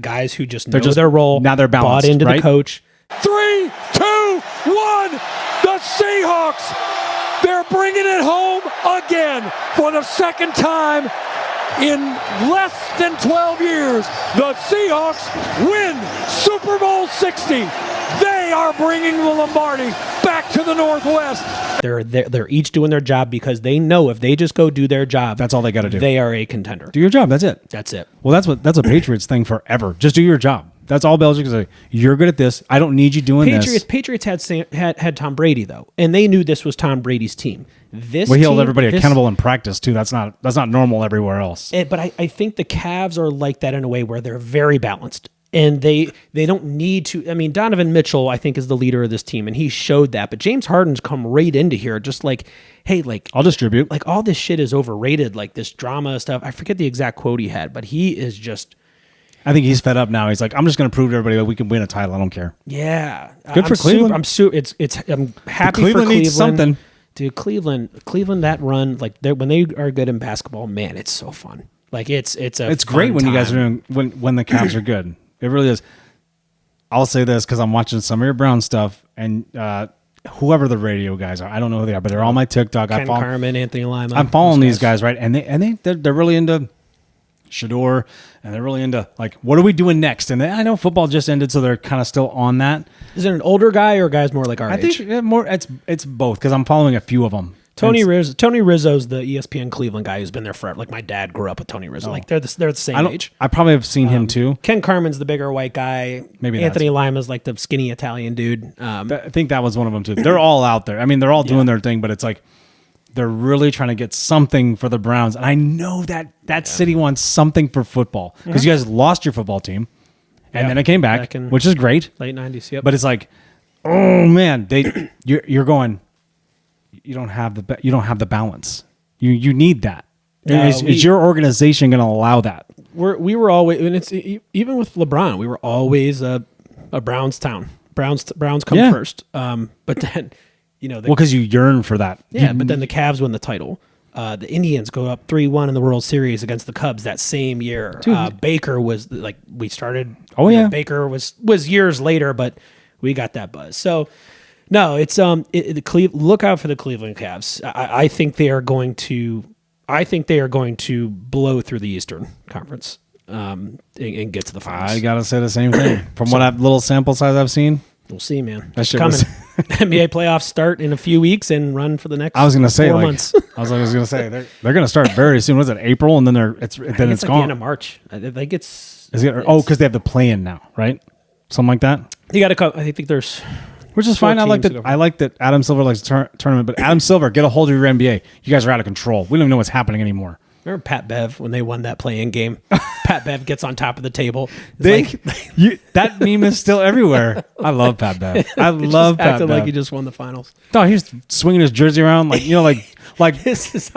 Guys who just know their role. Now they're balanced, bought into right? The coach. 3, 2, 1. The Seahawks. They're bringing it home again for the second time in less than 12 years. The Seahawks win Super Bowl 60. They are bringing the Lombardi back to the Northwest. They're each doing their job because they know if they just go do their job, that's all they got to do. They are a contender. Do your job. That's it. That's it. Well, that's a Patriots thing forever. Just do your job. That's all Belichick is like. You're good at this. I don't need you doing this. Patriots had Tom Brady though, and they knew this was Tom Brady's team. He held everybody accountable in practice too. That's not normal everywhere else. But I think the Cavs are like that in a way where they're very balanced. And they don't need to. I mean, Donovan Mitchell, I think, is the leader of this team, and he showed that. But James Harden's come right into here, just like, hey, like I'll distribute. Like all this shit is overrated, like this drama stuff. I forget the exact quote he had, but he is just. I think he's fed up now. He's like, I'm just going to prove to everybody that we can win a title. I don't care. Yeah, good for Cleveland. I'm happy for Cleveland. Needs something. Dude, Cleveland, that run, like when they are good in basketball, man, it's so fun. Like it's great when you guys are doing when the Cavs are good. It really is. I'll say this because I'm watching some of your Brown stuff, and whoever the radio guys are, I don't know who they are, but they're on my TikTok. Ken Carmen, Anthony Lima. I'm following these guys, right? And they're really into Shador, and they're really into like, what are we doing next? And I know football just ended, so they're kind of still on that. Is it an older guy or guys more like our age? I think more. It's both because I'm following a few of them. Tony Rizzo's the ESPN Cleveland guy who's been there forever. Like my dad grew up with Tony Rizzo. Like they're the same age. I probably have seen him too. Ken Carmen's the bigger white guy. Maybe Anthony Lima's like the skinny Italian dude. I think that was one of them too. They're all out there. I mean, they're all doing their thing, but it's like they're really trying to get something for the Browns. And I know that city wants something for football because you guys lost your football team, and then it came back which is great. Late 90s. Yep. But it's like, oh man, you're going. You don't have the balance. You need that. Is your organization going to allow that? We were always, and it's even with LeBron, we were always a Browns town. Browns come first. But then, because you yearn for that. Yeah, but then the Cavs win the title. The Indians go up 3-1 in the World Series against the Cubs that same year. Baker was like we started. Oh yeah, Baker was years later, but we got that buzz. So. No, it's look out for the Cleveland Cavs. I think they are going to blow through the Eastern Conference and get to the finals. I gotta say the same thing. From what little sample size I've seen, we'll see, man. That shit coming. NBA playoffs start in a few weeks and run for the next. I was gonna say 4 months. I was gonna say they're gonna start very soon. Was it April? And then it's like gone. The end of March. I think it's. Is it? Because they have the play-in now, right? Something like that. You got to come. I think there's. Which is fine. I like that Adam Silver likes tournament, but Adam Silver, get a hold of your NBA. You guys are out of control. We don't even know what's happening anymore. Remember Pat Bev when they won that play-in game? Pat Bev gets on top of the table. That meme is still everywhere. I love Pat Bev. I love Pat acting Bev. like he just won the finals. No, he's swinging his jersey around like this is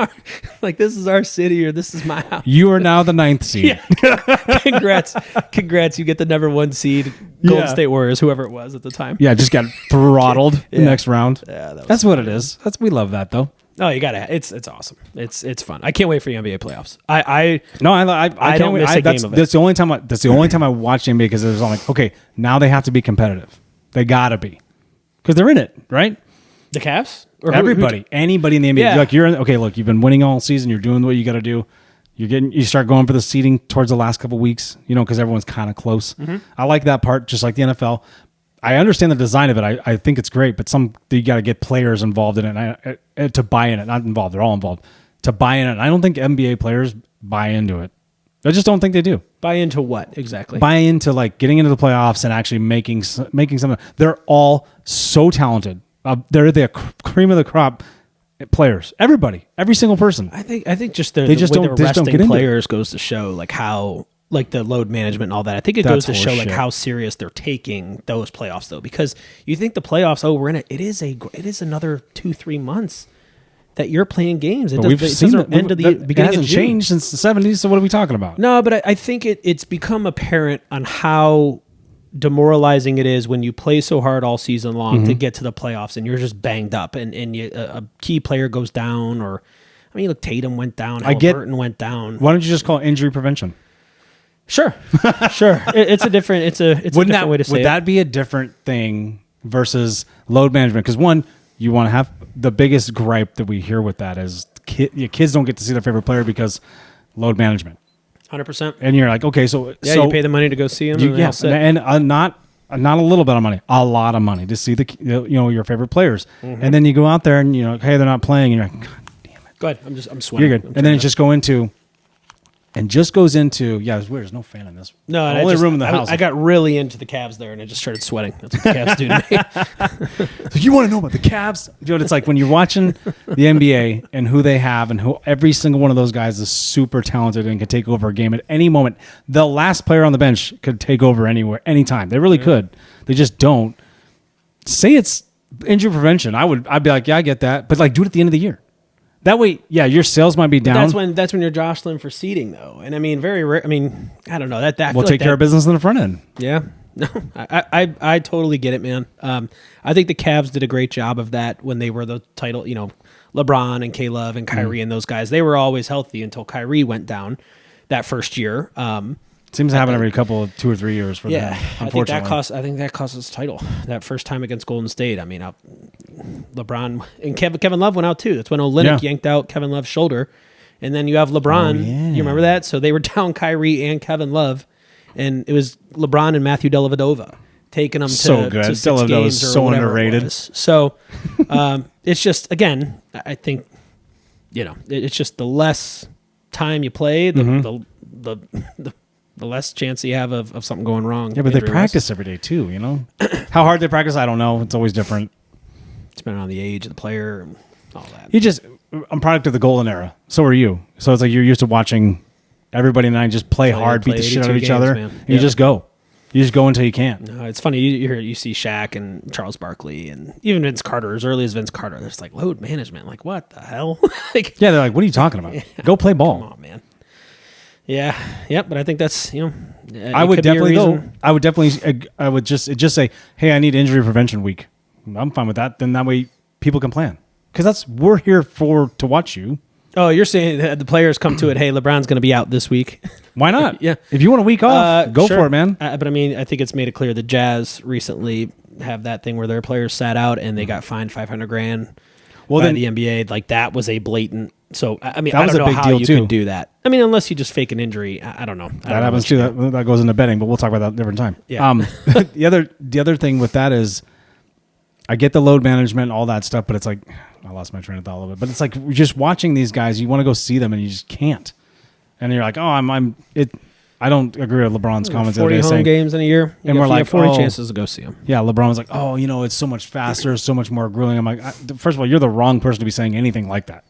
our city or this is my house. You are now the 9th seed. Yeah. Congrats! You get the number 1 seed. Golden State Warriors, whoever it was at the time. Yeah, just got throttled the next round. Yeah, that's what it is. We love that though. No, you gotta. It's awesome. It's fun. I can't wait for the NBA playoffs. I can't wait. Miss a game of it. That's the only time. That's the only time I watch the NBA because it's like, okay, now they have to be competitive. They gotta be because they're in it, right? The Cavs or everybody, anybody in the NBA. Yeah. Like you're in. Okay, look, you've been winning all season. You're doing what you got to do. You start going for the seeding towards the last couple weeks. Because everyone's kind of close. Mm-hmm. I like that part, just like the NFL. I understand the design of it. I think it's great, but you got to get players involved in it to buy in it. Not involved; they're all involved to buy in it. I don't think NBA players buy into it. I just don't think they do. Buy into what exactly? Buy into like getting into the playoffs and actually making something. They're all so talented. They're the cream of the crop players. Everybody, every single person. I think just the way they're resting players goes to show like how. Like the load management and all that. I think it goes to show like how serious they're taking those playoffs though, because you think the playoffs, we're in it. It is another 2-3 months that you're playing games. It doesn't end of the beginning. It hasn't changed since the 70s. So what are we talking about? No, but I think it's become apparent on how demoralizing it is when you play so hard all season long to get to the playoffs and you're just banged up and a key player goes down or look, Tatum went down, Burton went down. Why don't you just call it injury prevention? Sure. It's a different way to say it. Would that be a different thing versus load management? Because one, you want to have the biggest gripe that we hear with that is kids don't get to see their favorite player because load management. 100%. And you're like, okay, so you pay the money to go see him. And not a little bit of money, a lot of money to see your favorite players. Mm-hmm. And then you go out there and hey, they're not playing, and you're like, God damn it. Go ahead. I'm sweating. You're good. And then it just goes into it's weird. There's no fan in this. No, the only room in the house. I got really into the Cavs there, and I just started sweating. That's what the Cavs do to me. So you want to know about the Cavs? It's like when you're watching the NBA and who they have and who every single one of those guys is super talented and can take over a game at any moment. The last player on the bench could take over anywhere, anytime. They really could. They just don't. Say it's injury prevention. I'd be like, yeah, I get that, but like do it at the end of the year. That way, your sales might be down. That's when you're jostling for seeding, though. And very rare. I don't know that. We'll take care of business in the front end. Yeah, no, I totally get it, man. I think the Cavs did a great job of that when they were the title. LeBron and K-Love and Kyrie and those guys. They were always healthy until Kyrie went down. that first year. Seems to happen every couple of 2 or 3 years for them. Unfortunately, I think that cost us the title that first time against Golden State. I mean, LeBron and Kevin Love went out too. That's when Olynyk yanked out Kevin Love's shoulder, and then you have LeBron. Oh, yeah. You remember that? So they were down Kyrie and Kevin Love, and it was LeBron and Matthew Dellavedova taking them so good. to 6 games or so whatever underrated. it was. So it's just, again, I think, it's just the less time you play, the less chance you have of something going wrong. Yeah, but they practice every day too, How hard they practice, I don't know. It's always different. Depending on the age of the player and all that. I'm product of the golden era. So are you. So it's like you're used to watching everybody and I just play hard, beat the shit out of each other. Man. And you just go. You just go until you can't. No, it's funny. You see Shaq and Charles Barkley and even Vince Carter, as early as Vince Carter. There's like load management. Like, what the hell? Yeah, they're like, what are you talking about? Yeah. Go play ball. Come on, man. Yeah, but I think that's I would definitely go. I would just say, hey, I need injury prevention week. I'm fine with that. Then that way people can plan because we're here to watch you. Oh, you're saying that the players come to it. Hey, LeBron's going to be out this week. Why not? Yeah, if you want a week off, go for it, man. But I mean, I think it's made it clear the Jazz recently have that thing where their players sat out and they got fined $500,000. Well, by the NBA, like that was a blatant. So I mean, I don't know how you could do that. I mean, unless you just fake an injury. I don't know. That happens too. That goes into betting, but we'll talk about that a different time. Yeah. The other thing with that is, I get the load management and all that stuff, but it's like I lost my train of thought a little bit. But it's like just watching these guys, you want to go see them and you just can't. And you're like, oh, I don't agree with LeBron's comments. 40 home games in a year, and we're like 40 chances to go see them. Yeah, LeBron was like, oh, it's so much faster, so much more grueling. I'm like, first of all, you're the wrong person to be saying anything like that.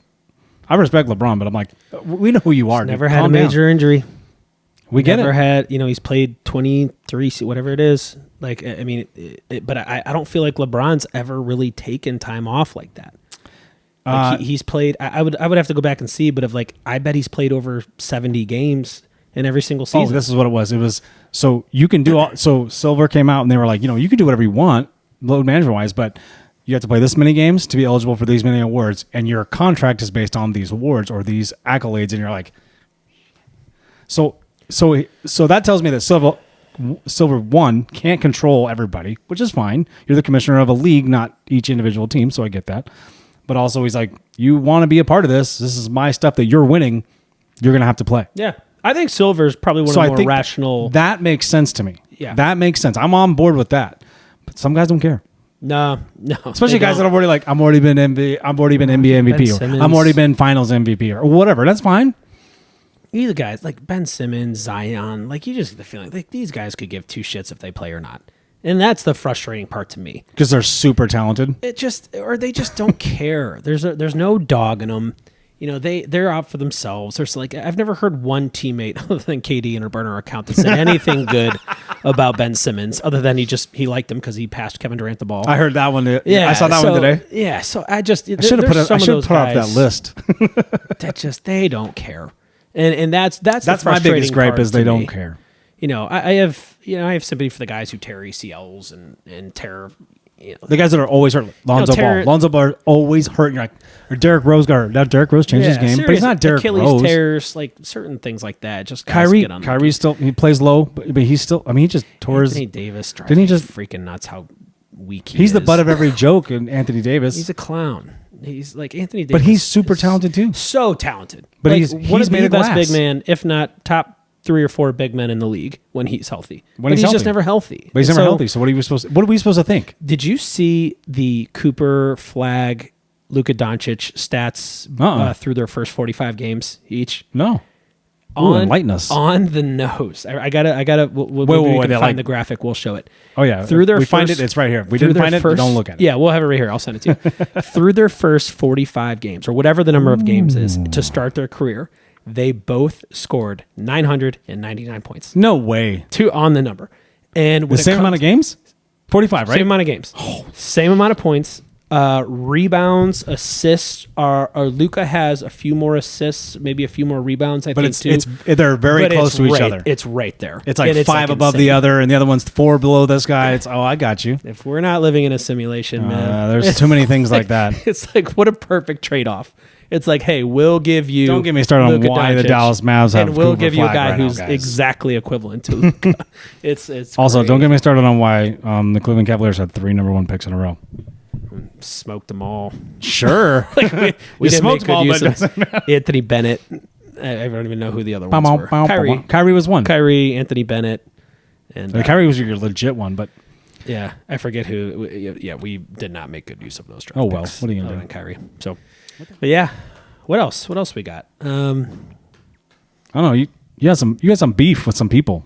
I respect LeBron, but I'm like, we know who you are. Never had a major injury. We get it. Never had, he's played 23, whatever it is. Like, I mean, but I don't feel like LeBron's ever really taken time off like that. Like he's played. I would have to go back and see, but I bet he's played over 70 games in every single season. Oh, this is what it was. It was so you can do all. So Silver came out and they were like, you can do whatever you want, load management wise, but you have to play this many games to be eligible for these many awards, and your contract is based on these awards or these accolades, and you're like, so that tells me that Silver one can't control everybody, which is fine. You're the commissioner of a league, not each individual team, so I get that. But also, he's like, you want to be a part of this. This is my stuff that you're winning. You're going to have to play. Yeah. I think Silver's probably one of the more rational. That makes sense to me. Yeah. That makes sense. I'm on board with that. But some guys don't care. No. Especially guys that have already I'm already been NBA MVP, or I'm already been Finals MVP, or whatever. That's fine. Either guys like Ben Simmons, Zion, you just get the feeling like these guys could give two shits if they play or not. And that's the frustrating part to me. Because they're super talented. They just don't care. There's no dog in them. They're out for themselves. There's I've never heard one teammate other than KD and her burner account that said anything good about Ben Simmons, other than he liked him because he passed Kevin Durant the ball. I heard that one. Yeah, I saw that one today. Yeah, so I should have put off that list. that they don't care, and that's my biggest gripe is they don't care. I have sympathy for the guys who tear ACLs and tear. The guys that are always hurt, Lonzo Ball always hurt. And you're like, or Derrick Rose Now Derrick Rose changed his game, but he's not Derrick Rose. Achilles tears, certain things like that. Just Kyrie still he plays low, but he's still. I mean, he just tore Anthony Davis. Didn't he just freaking nuts? How weak he's the butt of every joke. And Anthony Davis, he's a clown. He's like Anthony Davis, but he's super talented too. So talented, but he's made the best big man, if not top 3 or 4 big men in the league when he's healthy. But he's just never healthy. But he's never healthy. So what are we supposed to think? Did you see the Cooper, Flag, Luka Doncic stats through their first 45 games each? No. Enlighten us. On the nose. I gotta. We'll find the graphic. We'll show it. Oh yeah. Find it. It's right here. We didn't find it. Don't look at it. Yeah, we'll have it right here. I'll send it to you. Through their first 45 games, or whatever the number of games is to start their career, they both scored 999 points. No way. 2 on the number. And the same amount of games? 45, right? Same amount of games. Same amount of points. Rebounds, assists are Luka has a few more assists, maybe a few more rebounds, I think too. They're very close to each other. It's right there. It's like 5 above the other, and the other one's 4 below this guy. It's I got you. If we're not living in a simulation, man. There's too many things like that. It's like what a perfect trade-off. It's like, hey, we'll give you. Don't get me started on why the Dallas Mavs have and we'll Cooper give you a Flag guy right now, who's guys. exactly equivalent to Luka. It's also great. don't get me started on why the Cleveland Cavaliers had 3 number 1 picks in a row. Smoked them all. Sure, We didn't make smoked good them all, use but it of doesn't matter. Anthony Bennett. I don't even know who the other ones were. Kyrie was one. Kyrie, Anthony Bennett, and Kyrie was your legit one, but yeah, I forget who. Yeah, we did not make good use of those draft Oh, well. picks What are you gonna other do? than Kyrie. So, but yeah, what else? What else we got? I don't know. You had some beef with some people.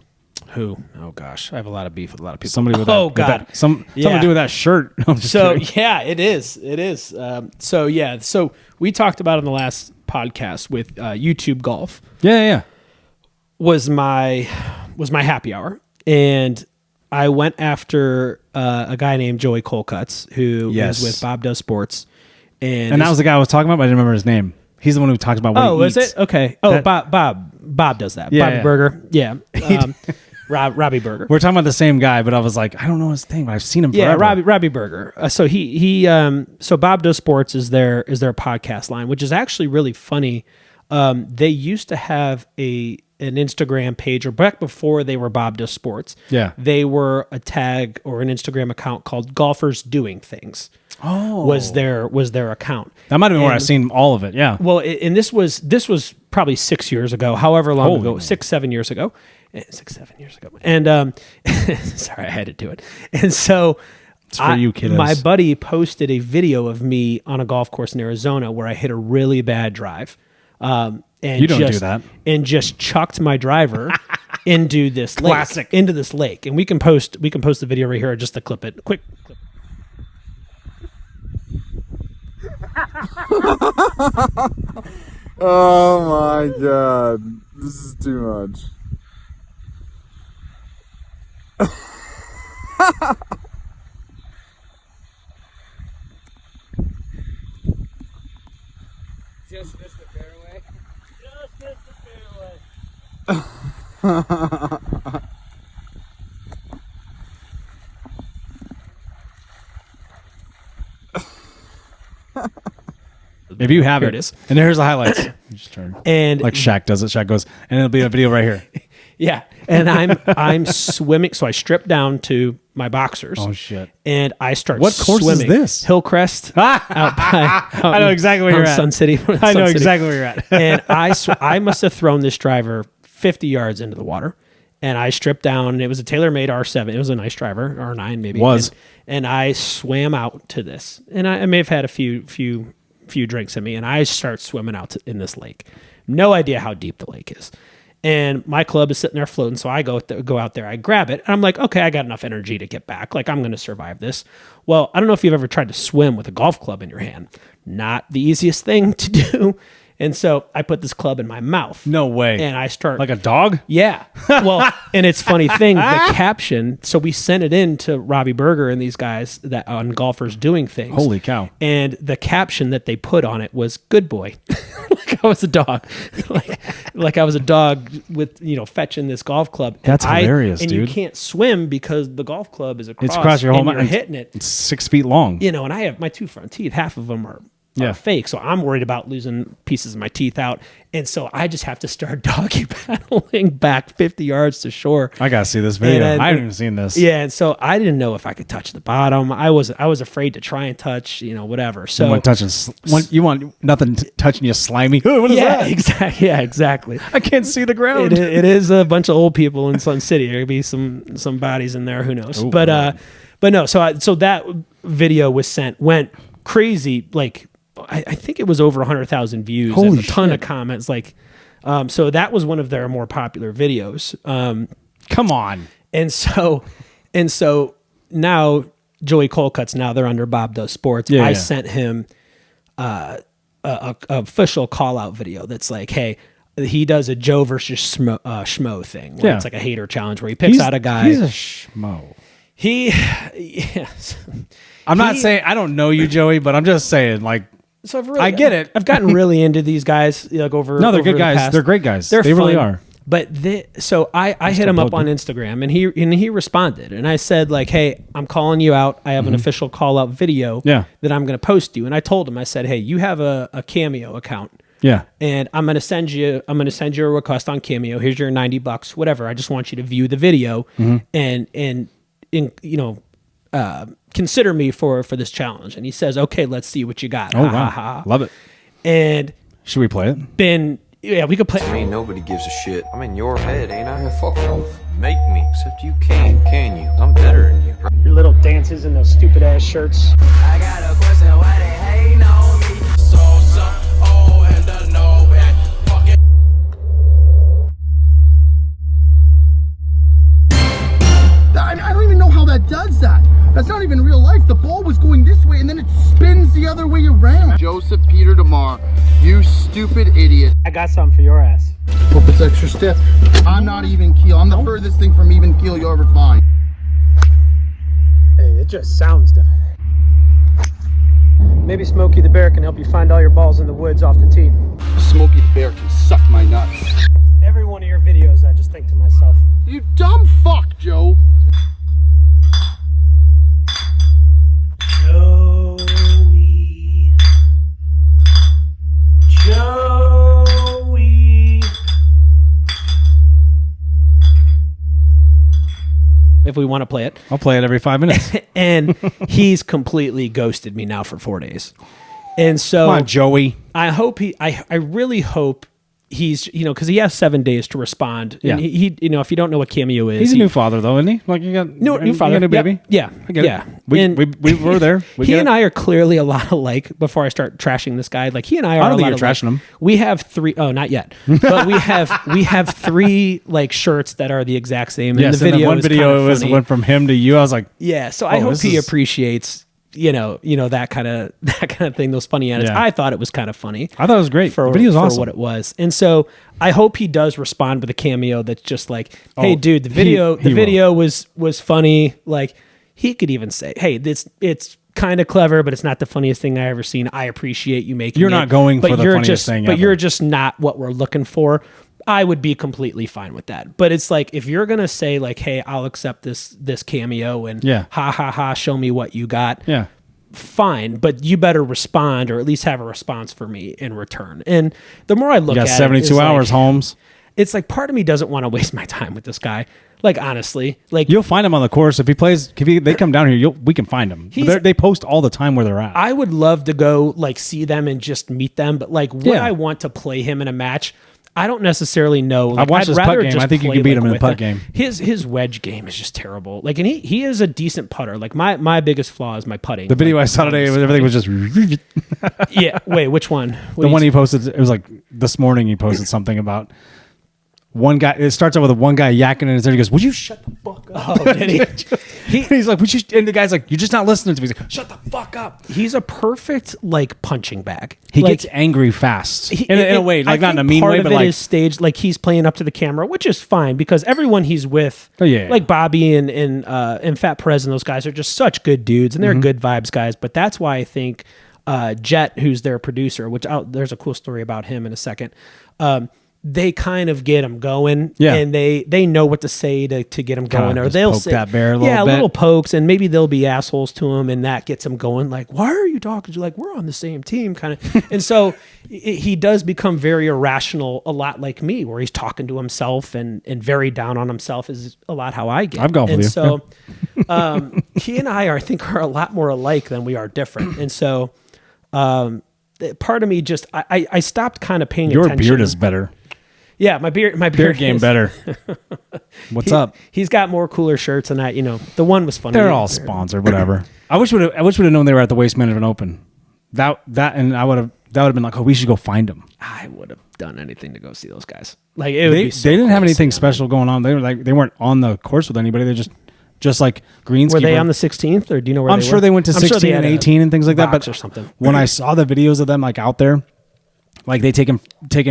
Who? Oh gosh, I have a lot of beef with a lot of people. Somebody with oh that, god, with that, somebody with that shirt. I'm just so kidding. yeah, it is. It is. So we talked about in the last podcast with YouTube golf yeah. was my happy hour, and I went after a guy named Joey Colcuts who Yes. was with Bob Does Sports, And that was the guy I was talking about, but I didn't remember his name. He's the one who talks about what he eats. is it? Okay. Oh, That- Bob does that. Yeah, Bobby yeah. Burger. Yeah. Robbie Burger. We're talking about the same guy, but I was like, I don't know his name, but I've seen him Yeah, forever. Robbie Burger. So so Bob Does Sports is their podcast line, which is actually really funny. They used to have an Instagram page, or back before they were Bob Does Sports. Yeah. They were a tag or an Instagram account called Golfers Doing Things. Oh. Was their account. That might have been where And- I've seen all of it, yeah. Well, and this was probably 6 years ago, however long Holy ago, moly. 6-7 years ago, 6-7 years ago. And sorry, I had to do it. And so It's for you kiddos. my buddy posted a video of me on a golf course in Arizona where I hit a really bad drive. And You don't do that. And just chucked my driver into this Classic. lake. Into this lake. And we can post the video right here just to clip it. Quick clip. Oh my god. This is too much. Just missed the fairway. Just missed the fairway. If you have Here it. it is. And here's the highlights. You just turn. And Like Shaq does it. Shaq goes, and it'll be a video right here. yeah, and I'm swimming. So I strip down to my boxers. Oh, shit. And I start. What course is swimming. this? Hillcrest. out by, I know exactly where you're at. Sun City. I know exactly where you're at. And I must have thrown this driver 50 yards into the water. And I stripped down, and it was a TaylorMade R7. It was a nice driver, R9 maybe. Was. And I swam out to this, and I may have had a few drinks in me, and I start swimming out in this lake. No idea how deep the lake is. And my club is sitting there floating, so I go out there, I grab it, and I'm like, okay, I got enough energy to get back. Like, I'm going to survive this. Well, I don't know if you've ever tried to swim with a golf club in your hand. Not the easiest thing to do. And so I put this club in my mouth. No way. And I start... Like a dog? Yeah. Well, and it's funny thing, the caption, so we sent it in to Robbie Burger and these guys that on Golfers Doing Things. Holy cow. And the caption that they put on it was "Good boy." Like I was a dog. like I was a dog with, fetching this golf club. That's hilarious, and dude. you can't swim because the golf club is across. It's across your whole and mouth. you're hitting it. It's 6 feet long. And I have my 2 front teeth, half of them are fake. So I'm worried about losing pieces of my teeth out. And so I just have to start doggy paddling back 50 yards to shore. I got to see this video. And I haven't even seen this. Yeah. And so I didn't know if I could touch the bottom. I was afraid to try and touch, whatever. So You want nothing touching you slimy. What is that? exactly. Yeah, exactly. I can't see the ground. It is a bunch of old people in Sun City. There could be some bodies in there. Who knows? Ooh, but right. but no. So that video went crazy. Like I think it was over 100,000 views. Holy and a ton shit. of comments. Like, so that was one of their more popular videos. Come on. And so now Joey Colcutt's now they're under Bob Does Sports. Yeah, I yeah. sent him a official call out video that's like, hey, he does a Joe versus Schmo thing where Yeah. it's like a hater challenge where he picks out a guy. He's a schmo. Yes. I'm not saying I don't know you, Joey, but I'm just saying, like, So I get it. I've gotten really into these guys like over. no, they're over good the guys. past. They're great guys. They're they really fun. are. But so I hit him up on Instagram, and he responded, and I said like, hey, I'm calling you out. I have an official call out video that I'm going to post you. And I told him, I said, hey, you have a Cameo account. Yeah. And I'm going to send you a request on Cameo. Here's your $90, whatever. I just want you to view the video and consider me for this challenge. And he says, okay, let's see what you got. Oh, wow. Love it. And should we play it? Yeah, we could play. I mean, nobody gives a shit. I'm in your head, ain't I? Yeah, fuck off. Make me. Except you can't, can you? I'm better than you. Your little dances in those stupid ass shirts. I got a question, why they hating on me? So, oh, and the no, and fuck it. I don't even know how that does that. That's not even real life. The ball was going this way and then it spins the other way around. Joseph Peter DeMar, you stupid idiot. I got something for your ass. Hope it's extra stiff. I'm not even keel. I'm the furthest thing from even keel you'll ever find. Hey, it just sounds different. Maybe Smokey the Bear can help you find all your balls in the woods off the tee. Smokey the Bear can suck my nuts. Every one of your videos, I just think to myself, You dumb fuck, Joe. Joey. If we want to play it. I'll play it every 5 minutes. And he's completely ghosted me now for 4 days. And so Come on, Joey. I really hope he's, because he has 7 days to respond. Yeah. And he if you don't know what Cameo is. He's a new father, though, isn't he? Like, you got new father. You got a baby? Yep. Yeah. I get yeah. it. We were there. He and I are clearly a lot alike before I start trashing this guy. Like, he and I are I don't a think lot you're alike. trashing him. We have 3, not yet. But we have 3 like shirts that are the exact same. Yes, and the video one is video funny. went from him to you. I was like, yeah. So I hope he appreciates that kind of thing, those funny edits. Yeah. I thought it was kind of funny. I thought it was great. For, The video's for awesome. what it was. And so I hope he does respond with a cameo that's just like, hey, Oh, dude, the video was funny. Like, he could even say, hey, it's kind of clever, but it's not the funniest thing I ever seen. I appreciate you making You're it. not going but for the you're funniest just, thing But ever. you're just not what we're looking for. I would be completely fine with that. But it's like, if you're going to say like, hey, I'll accept this cameo and ha ha ha, show me what you got. Yeah. Fine, but you better respond, or at least have a response for me in return. And the more I look You at got it, 72 it's hours, like, Holmes. It's like part of me doesn't want to waste my time with this guy. Like, honestly, like, You'll find him on the course. If he plays, they come down here, we can find him. They post all the time where they're at. I would love to go like see them and just meet them, but like, would I want to play him in a match? I don't necessarily know. Like, I watched his putt game. just I think you play, can beat like, him in the with putt game. His wedge game is just terrible. Like, and he is a decent putter. Like, my biggest flaw is my putting. The video I saw today, everything was just. Yeah. Wait, which one? The one he posted, it was like this morning. He posted something about one guy. It starts out with one guy yakking in his ear. He goes, "Would you shut the fuck up?" Oh, did he? He's like, "Would you?" And the guy's like, "You're just not listening to me." He's like, "Shut the fuck up." He's a perfect like punching bag. He like, gets angry fast in a way, like not in a mean part way, of but it like is staged. Like, he's playing up to the camera, which is fine because everyone he's with, yeah. like Bobby and Fat Perez and those guys are just such good dudes and they're good vibes guys. But that's why I think Jet, who's their producer, which there's a cool story about him in a second. They kind of get him going, and they know what to say to get him going, or they'll poke say that bear a little bit. little pokes, and maybe they'll be assholes to him, and that gets him going. Like, why are you talking to? Like, we're on the same team, kind of. And so he does become very irrational, a lot like me, where he's talking to himself and very down on himself is a lot how I get. I've golfed with you. So he and I, I think, are a lot more alike than we are different, and so part of me just I stopped kind of paying attention. Your beard is better. Yeah, my beard game is better. What's up? He's got more cooler shirts than that. The one was funny. They're all sponsored, whatever. I wish we'd have known they were at the Waste Management Open. That and I would have been like, oh, we should go find them. I would have done anything to go see those guys. Like, it would be so they didn't cool have to anything see them. special going on. They were like, they weren't on the course with anybody. They just like greenskeeper. Were they on the 16th, or do you know where I'm they sure were? they went to I'm sure 16 they and had a 18 and things like that. box But or something. when I saw the videos of them like out there, like they taking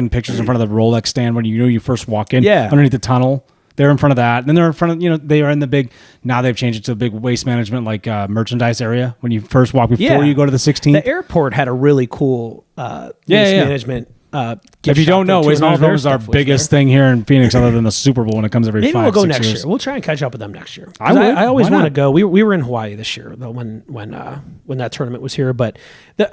pictures in front of the Rolex stand when you first walk in, underneath the tunnel. They're in front of that. And then they're in front of, they are in the big, now they've changed it to a big waste management, like merchandise area when you first walk before you go to the 16th. The airport had a really cool waste management If you don't know, Waste Management is our biggest thing here in Phoenix, other than the Super Bowl when it comes every 5 Maybe we'll go 6 next years. year. We'll try and catch up with them next year. I always Why want to not? go. We were in Hawaii this year though when that tournament was here. But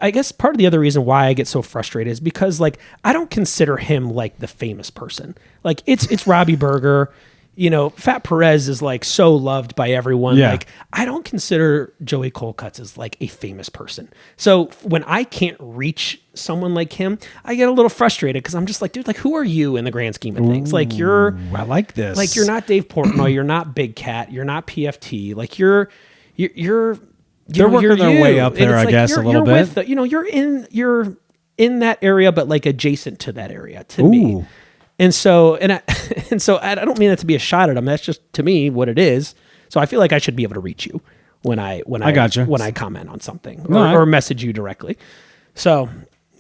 I guess part of the other reason why I get so frustrated is because like I don't consider him like the famous person. Like it's Robbie Berger. You know, Fat Perez is like so loved by everyone. Yeah. Like I don't consider Joey Colcutt as like a famous person. So when I can't reach someone like him, I get a little frustrated because I'm just like, dude, like who are you in the grand scheme of things? Like you're, I like this. like you're not Dave Portnoy, you're not Big Cat, you're not PFT. Like you're They're working their way up there, I guess, a little bit. You're in that area, but like adjacent to that area to me. And so I don't mean that to be a shot at him. That's just to me what it is. So I feel like I should be able to reach you when I gotcha. when I comment on something or message you directly. So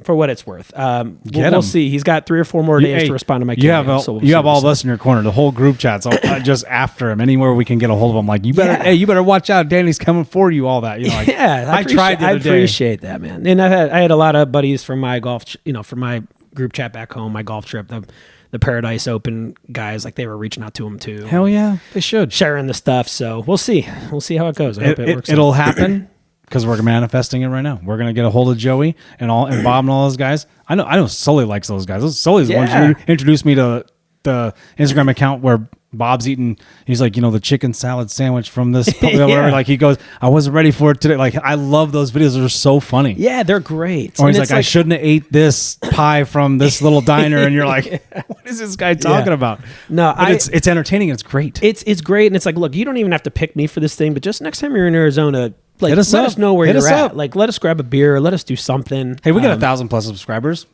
for what it's worth, we'll see. He's got 3 or 4 more days to respond to my. You have all of us in your corner. The whole group chat's just after him. Anywhere we can get a hold of him, like you better watch out. Danny's coming for you. All that. You know, like, I tried the other day. I appreciate that, man. And I had a lot of buddies from my golf, from my group chat back home, my golf trip, the Paradise Open guys, like they were reaching out to him too. Hell yeah, they should. Sharing the stuff. So we'll see. We'll see how it goes. I hope it works. It'll happen because we're manifesting it right now. We're gonna get a hold of Joey and Bob and all those guys. I know Sully likes those guys. Sully's the one who introduced me to the Instagram account where Bob's eating. He's like, the chicken salad sandwich from this. Whatever. Like he goes, I wasn't ready for it today. Like I love those videos. They're so funny. Yeah, they're great. Or he's like, I shouldn't have ate this pie from this little diner, and you're like, what is this guy talking about? No, but it's entertaining. And it's great. It's great, and it's like, look, you don't even have to pick me for this thing, but just next time you're in Arizona, like let us know where you're at. Up. Like let us grab a beer. Let us do something. Hey, we got 1,000+ subscribers.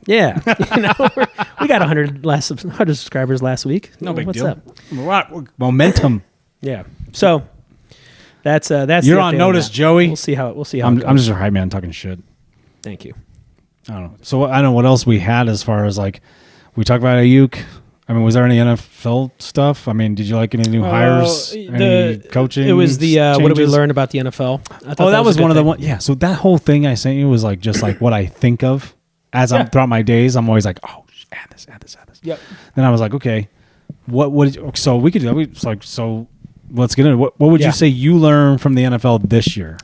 Yeah, we got 100 subscribers last week. No big What's deal. Up? Momentum. Yeah. So that's you're on notice, Joey. We'll see how it goes. I'm just a hype man talking shit. Thank you. I don't know. So I don't know what else we had as far as like we talked about Ayuk. I mean, was there any NFL stuff? I mean, did you like any new hires? Any coaching? It was the what did we learn about the NFL? That was one of the one. Yeah. So that whole thing I sent you was like just like what I think of as I'm throughout my days. I'm always like, oh, add this. Yep. Then I was like, okay, what would so we could do? So let's get into it. What would you say you learned from the NFL this year?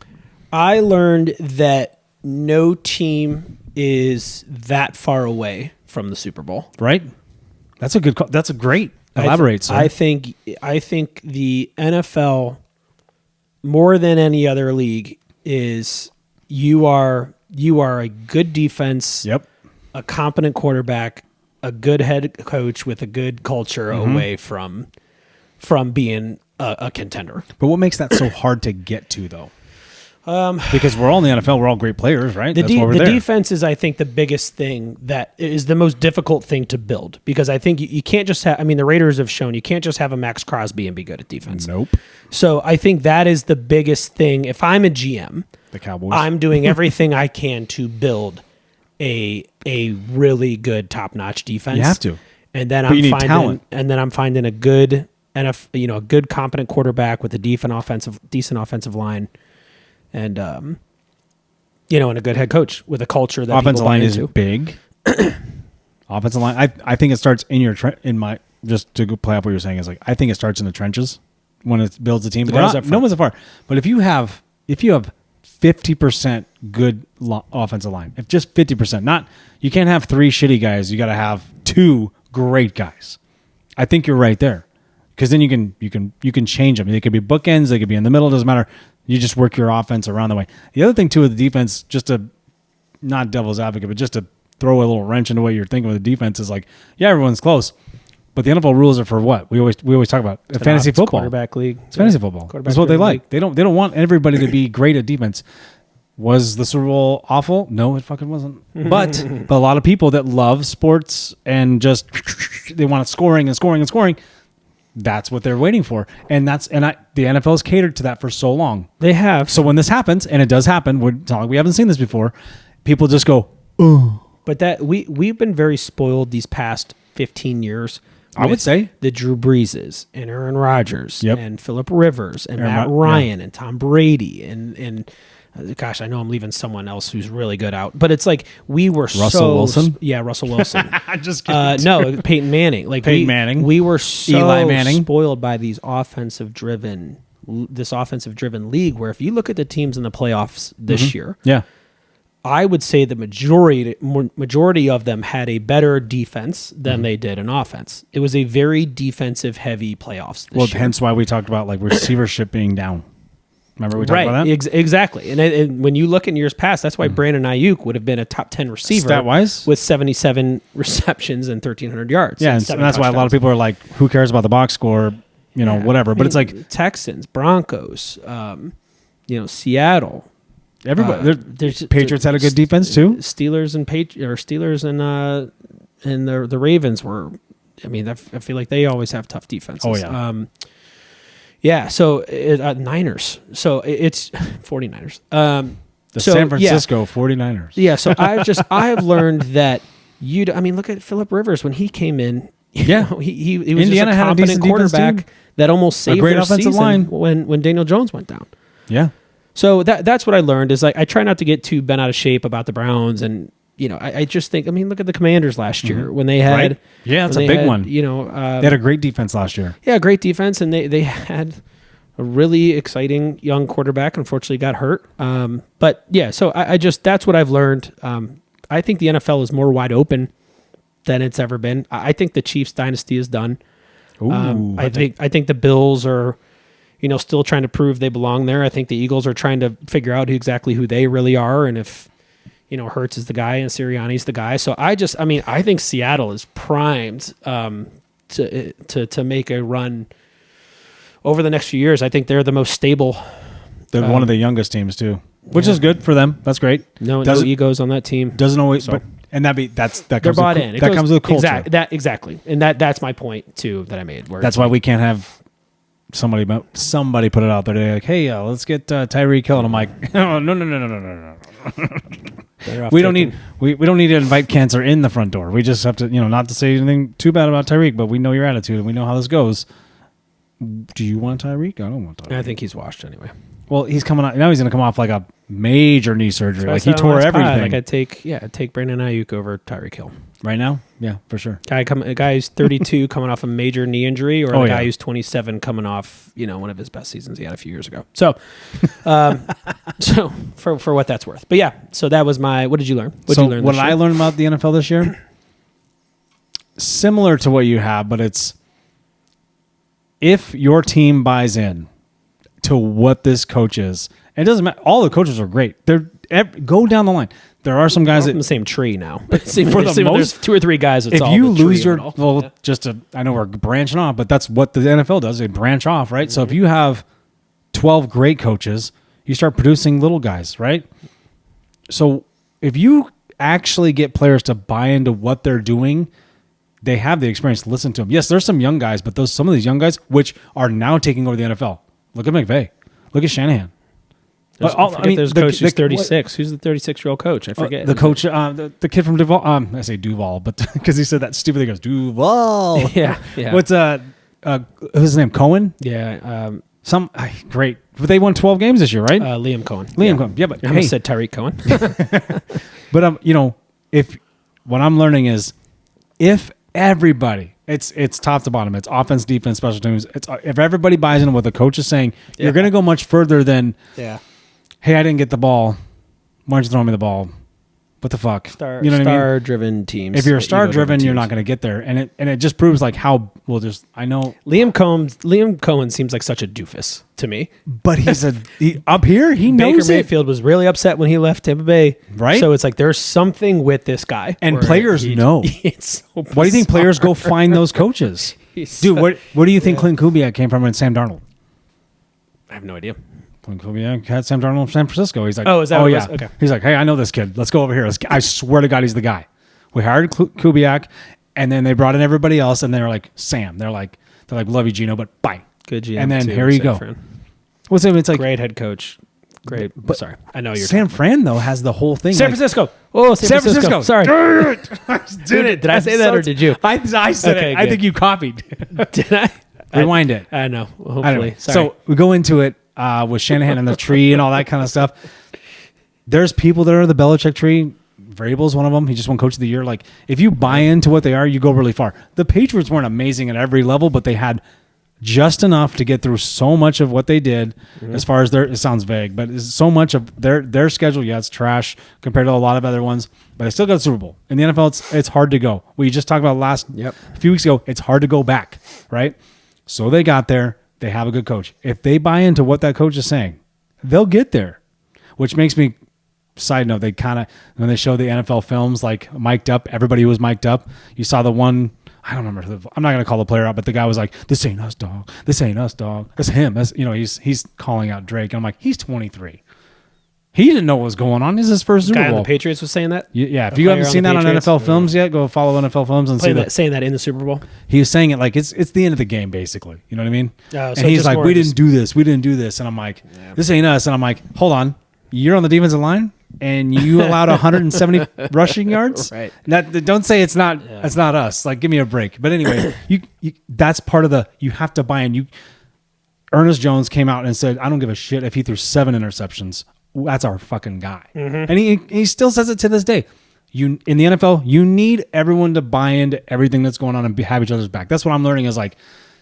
I learned that no team is that far away from the Super Bowl. Right. That's a good. That's a great. Elaborate. Sir. I think the NFL more than any other league is you are a good defense. Yep. A competent quarterback, a good head coach with a good culture away from being a contender. But what makes that so hard to get to though? Because we're all in the NFL, we're all great players, right? The defense is, I think, the biggest thing that is the most difficult thing to build. Because I think you can't just have, the Raiders have shown you can't just have a Max Crosby and be good at defense. Nope. So I think that is the biggest thing. If I'm a GM, the Cowboys, I'm doing everything I can to build a really good top-notch defense. You have to. And then I'm finding a good a good competent quarterback with a decent offensive line. And and a good head coach with a culture that offensive line is into. Big. Offensive line, I think it starts just to play up what you're saying is like I think it starts in the trenches when it builds a team. No one's far, but if you have 50% good offensive line, if just 50%, you can't have 3 shitty guys. You got to have 2 great guys. I think you're right there because then you can change them. They could be bookends. They could be in the middle. It doesn't matter. You just work your offense around the way. The other thing, too, with the defense, just to not devil's advocate, but just to throw a little wrench into what you're thinking with the defense is like, yeah, everyone's close. But the NFL rules are for what? We always talk about fantasy football. Quarterback league. It's fantasy football. That's what they like. They don't want everybody to be great at defense. Was the Super Bowl awful? No, it fucking wasn't. But a lot of people that love sports and just they want scoring and scoring and scoring. That's what they're waiting for, the NFL's catered to that for so long. They have. So when this happens, and it does happen, it's not like we haven't seen this before. People just go, oh. But that we've been very spoiled these past 15 years. I would say the Drew Breeses and Aaron Rodgers Yep. and Phillip Rivers and Matt Ryan and Tom Brady and gosh, I know I'm leaving someone else who's really good out, but it's like we were Russell Wilson? Yeah, Russell Wilson. Just kidding. No, Peyton Manning. Like Peyton Manning. We were so Eli Manning. spoiled by this offensive driven league where if you look at the teams in the playoffs this year, Yeah. I would say the majority of them had a better defense than they did an offense. It was a very defensive heavy playoffs this year. Hence why we talked about like receivership being down. Remember we talked about that? Exactly. And when you look in years past, that's why Brandon Ayuk would have been a top 10 receiver Stat-wise? with 77 receptions and 1,300 yards. Yeah, and that's why a lot of people are like, who cares about the box score, whatever. But it's like Texans, Broncos, Seattle. everybody. Patriots had a good defense too. Steelers and the Ravens were. I mean, I feel like they always have tough defenses. Oh yeah. Yeah. So Niners. So it's 49ers. San Francisco 49ers. Yeah. So I've learned that look at Phillip Rivers when he came in. Yeah. He was Indiana just a had a competent decent defense, quarterback too. that almost saved great their offensive season line. when Daniel Jones went down. Yeah. So that's what I learned is like I try not to get too bent out of shape about the Browns and I just think look at the Commanders last year when they had Right. Yeah, that's a big one. they They had a great defense last year. Yeah, great defense and they had a really exciting young quarterback. Unfortunately, got hurt. But yeah, so I just that's what I've learned. I think the NFL is more wide open than it's ever been. I think the Chiefs dynasty is done. Ooh, I think the Bills are still trying to prove they belong there. I think the Eagles are trying to figure out exactly who they really are and if, Hurts is the guy and Sirianni's the guy. So I think Seattle is primed to make a run over the next few years. I think they're the most stable. They're one of the youngest teams too, which is good for them. That's great. No egos on that team. Doesn't always, So- but that They're comes bought with, in. that comes with culture. Exactly. And that's my point too that I made. Where That's why we can't have somebody put it out there today like, hey, let's get Tyreek Hill. And I'm like, no. We don't need to invite cancer in the front door. We just have to, not to say anything too bad about Tyreek, but we know your attitude and we know how this goes. Do you want Tyreek? I don't want Tyreek. I think he's washed anyway. Well, he's coming out now. He's going to come off like a major knee surgery. So like he tore everything. Like I'd take Brandon Ayuk over Tyreek Hill. Right now? Yeah, for sure. A guy who's 32 coming off a major knee injury, or a guy who's 27 coming off, one of his best seasons he had a few years ago. So, so for what that's worth. But yeah, so that was my. What did you learn? What I learned about the NFL this year, similar to what you have, but it's if your team buys in to what this coach is, it doesn't matter. All the coaches are great. Go down the line. There are some guys from that the same tree now. for the most, there's 2 or 3 guys. That's if all you the lose tree your of it all. I know we're branching off, but that's what the NFL does. They branch off, right? So if you have 12 great coaches, you start producing little guys, right? So if you actually get players to buy into what they're doing, they have the experience to listen to them. Yes, there's some young guys, but some of these young guys, which are now taking over the NFL. Look at McVay. Look at Shanahan. There's a coach who's 36. Who's the 36-year-old coach? I forget. The coach, the kid from Duval. I say Duval, but because he said that stupid thing, goes Duval. Yeah. What's who's his name? Coen. Yeah. Great, but they won 12 games this year, right? Liam Coen. Coen. Yeah, but I said Tyreek Coen. But if what I'm learning is if everybody, it's top to bottom, it's offense, defense, special teams. If everybody buys into what the coach is saying, you're going to go much further than hey, I didn't get the ball. Why don't you throw me the ball? What the fuck? Star-driven teams. If you're star-driven, you're not going to get there, and it just proves like how well. I know Liam Coen seems like such a doofus to me, but he's up here. He knows Baker Mayfield was really upset when he left Tampa Bay, right? So it's like there's something with this guy, and players know. It's so why do you think players go find those coaches? Dude, where do you think Clint Kubiak came from and Sam Darnold? I have no idea. Clint Kubiak had Sam Darnold in San Francisco. He's like, is that what it was? Okay. He's like, hey, I know this kid. Let's go over here. I swear to God, he's the guy. We hired Kubiak, and then they brought in everybody else, and they're like, Sam. They're like, love you, Gino, but bye. Good GM. And then here you go. What's it? It's like great head coach. Great. But sorry, I know you're. San Fran though has the whole thing. San Francisco. Oh, San Francisco. Sorry. Did I say that or did you? I said it. I think you copied. Did I? Rewind it. I know. Hopefully. Sorry. So we go into it with Shanahan and the tree and all that kind of stuff. there's people that are the Belichick tree. Vrabel's one of them. He just won Coach of the Year. Like, if you buy into what they are, you go really far. The Patriots weren't amazing at every level, but they had just enough to get through so much of what they did. As far as it sounds vague, but it's so much of their schedule. Yeah, it's trash compared to a lot of other ones, but they still got the Super Bowl. In the NFL, it's hard to go. We just talked about a few weeks ago. It's hard to go back, right? So they got there. They have a good coach. If they buy into what that coach is saying, they'll get there, which makes me. Side note, they kind of, when they show the NFL films, like mic'd up, everybody was mic'd up. You saw the one, I don't remember, I'm not going to call the player out, but the guy was like, this ain't us, dog. This ain't us, dog. That's him. That's, he's calling out Drake. And I'm like, he's 23. He didn't know what was going on. This is his first Super Guy Bowl. on the Patriots was saying that? Yeah. If you haven't seen that on NFL films yet, go follow NFL films and see that. Saying that in the Super Bowl? He was saying it like it's the end of the game, basically. You know what I mean? So and he's like, we didn't do this. We didn't do this. And I'm like, this ain't us. And I'm like, hold on. You're on the defensive line? And you allowed 170 rushing yards. Right. Don't say it's not. Yeah. It's not us. Like, give me a break. But anyway, you that's part of the. You have to buy in. Ernest Jones came out and said, "I don't give a shit if he threw 7 interceptions. That's our fucking guy." And he still says it to this day. In the NFL, you need everyone to buy into everything that's going on and have each other's back. That's what I'm learning. Is like.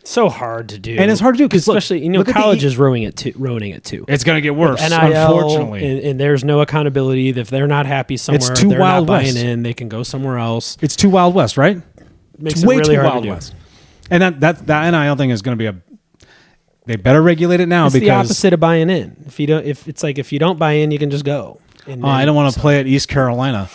So hard to do, and it's hard to do because especially college is ruining it too. It's going to get worse, NIL, unfortunately. And there's no accountability. If they're not happy somewhere, it's too they're Wild not West. buying in. They can go somewhere else. It's too Wild West, right? Makes it's way really too hard Wild to do. West. And that NIL thing is going to be they better regulate it now it's because the opposite of buying in. If you don't buy in, you can just go. I don't want to play at East Carolina.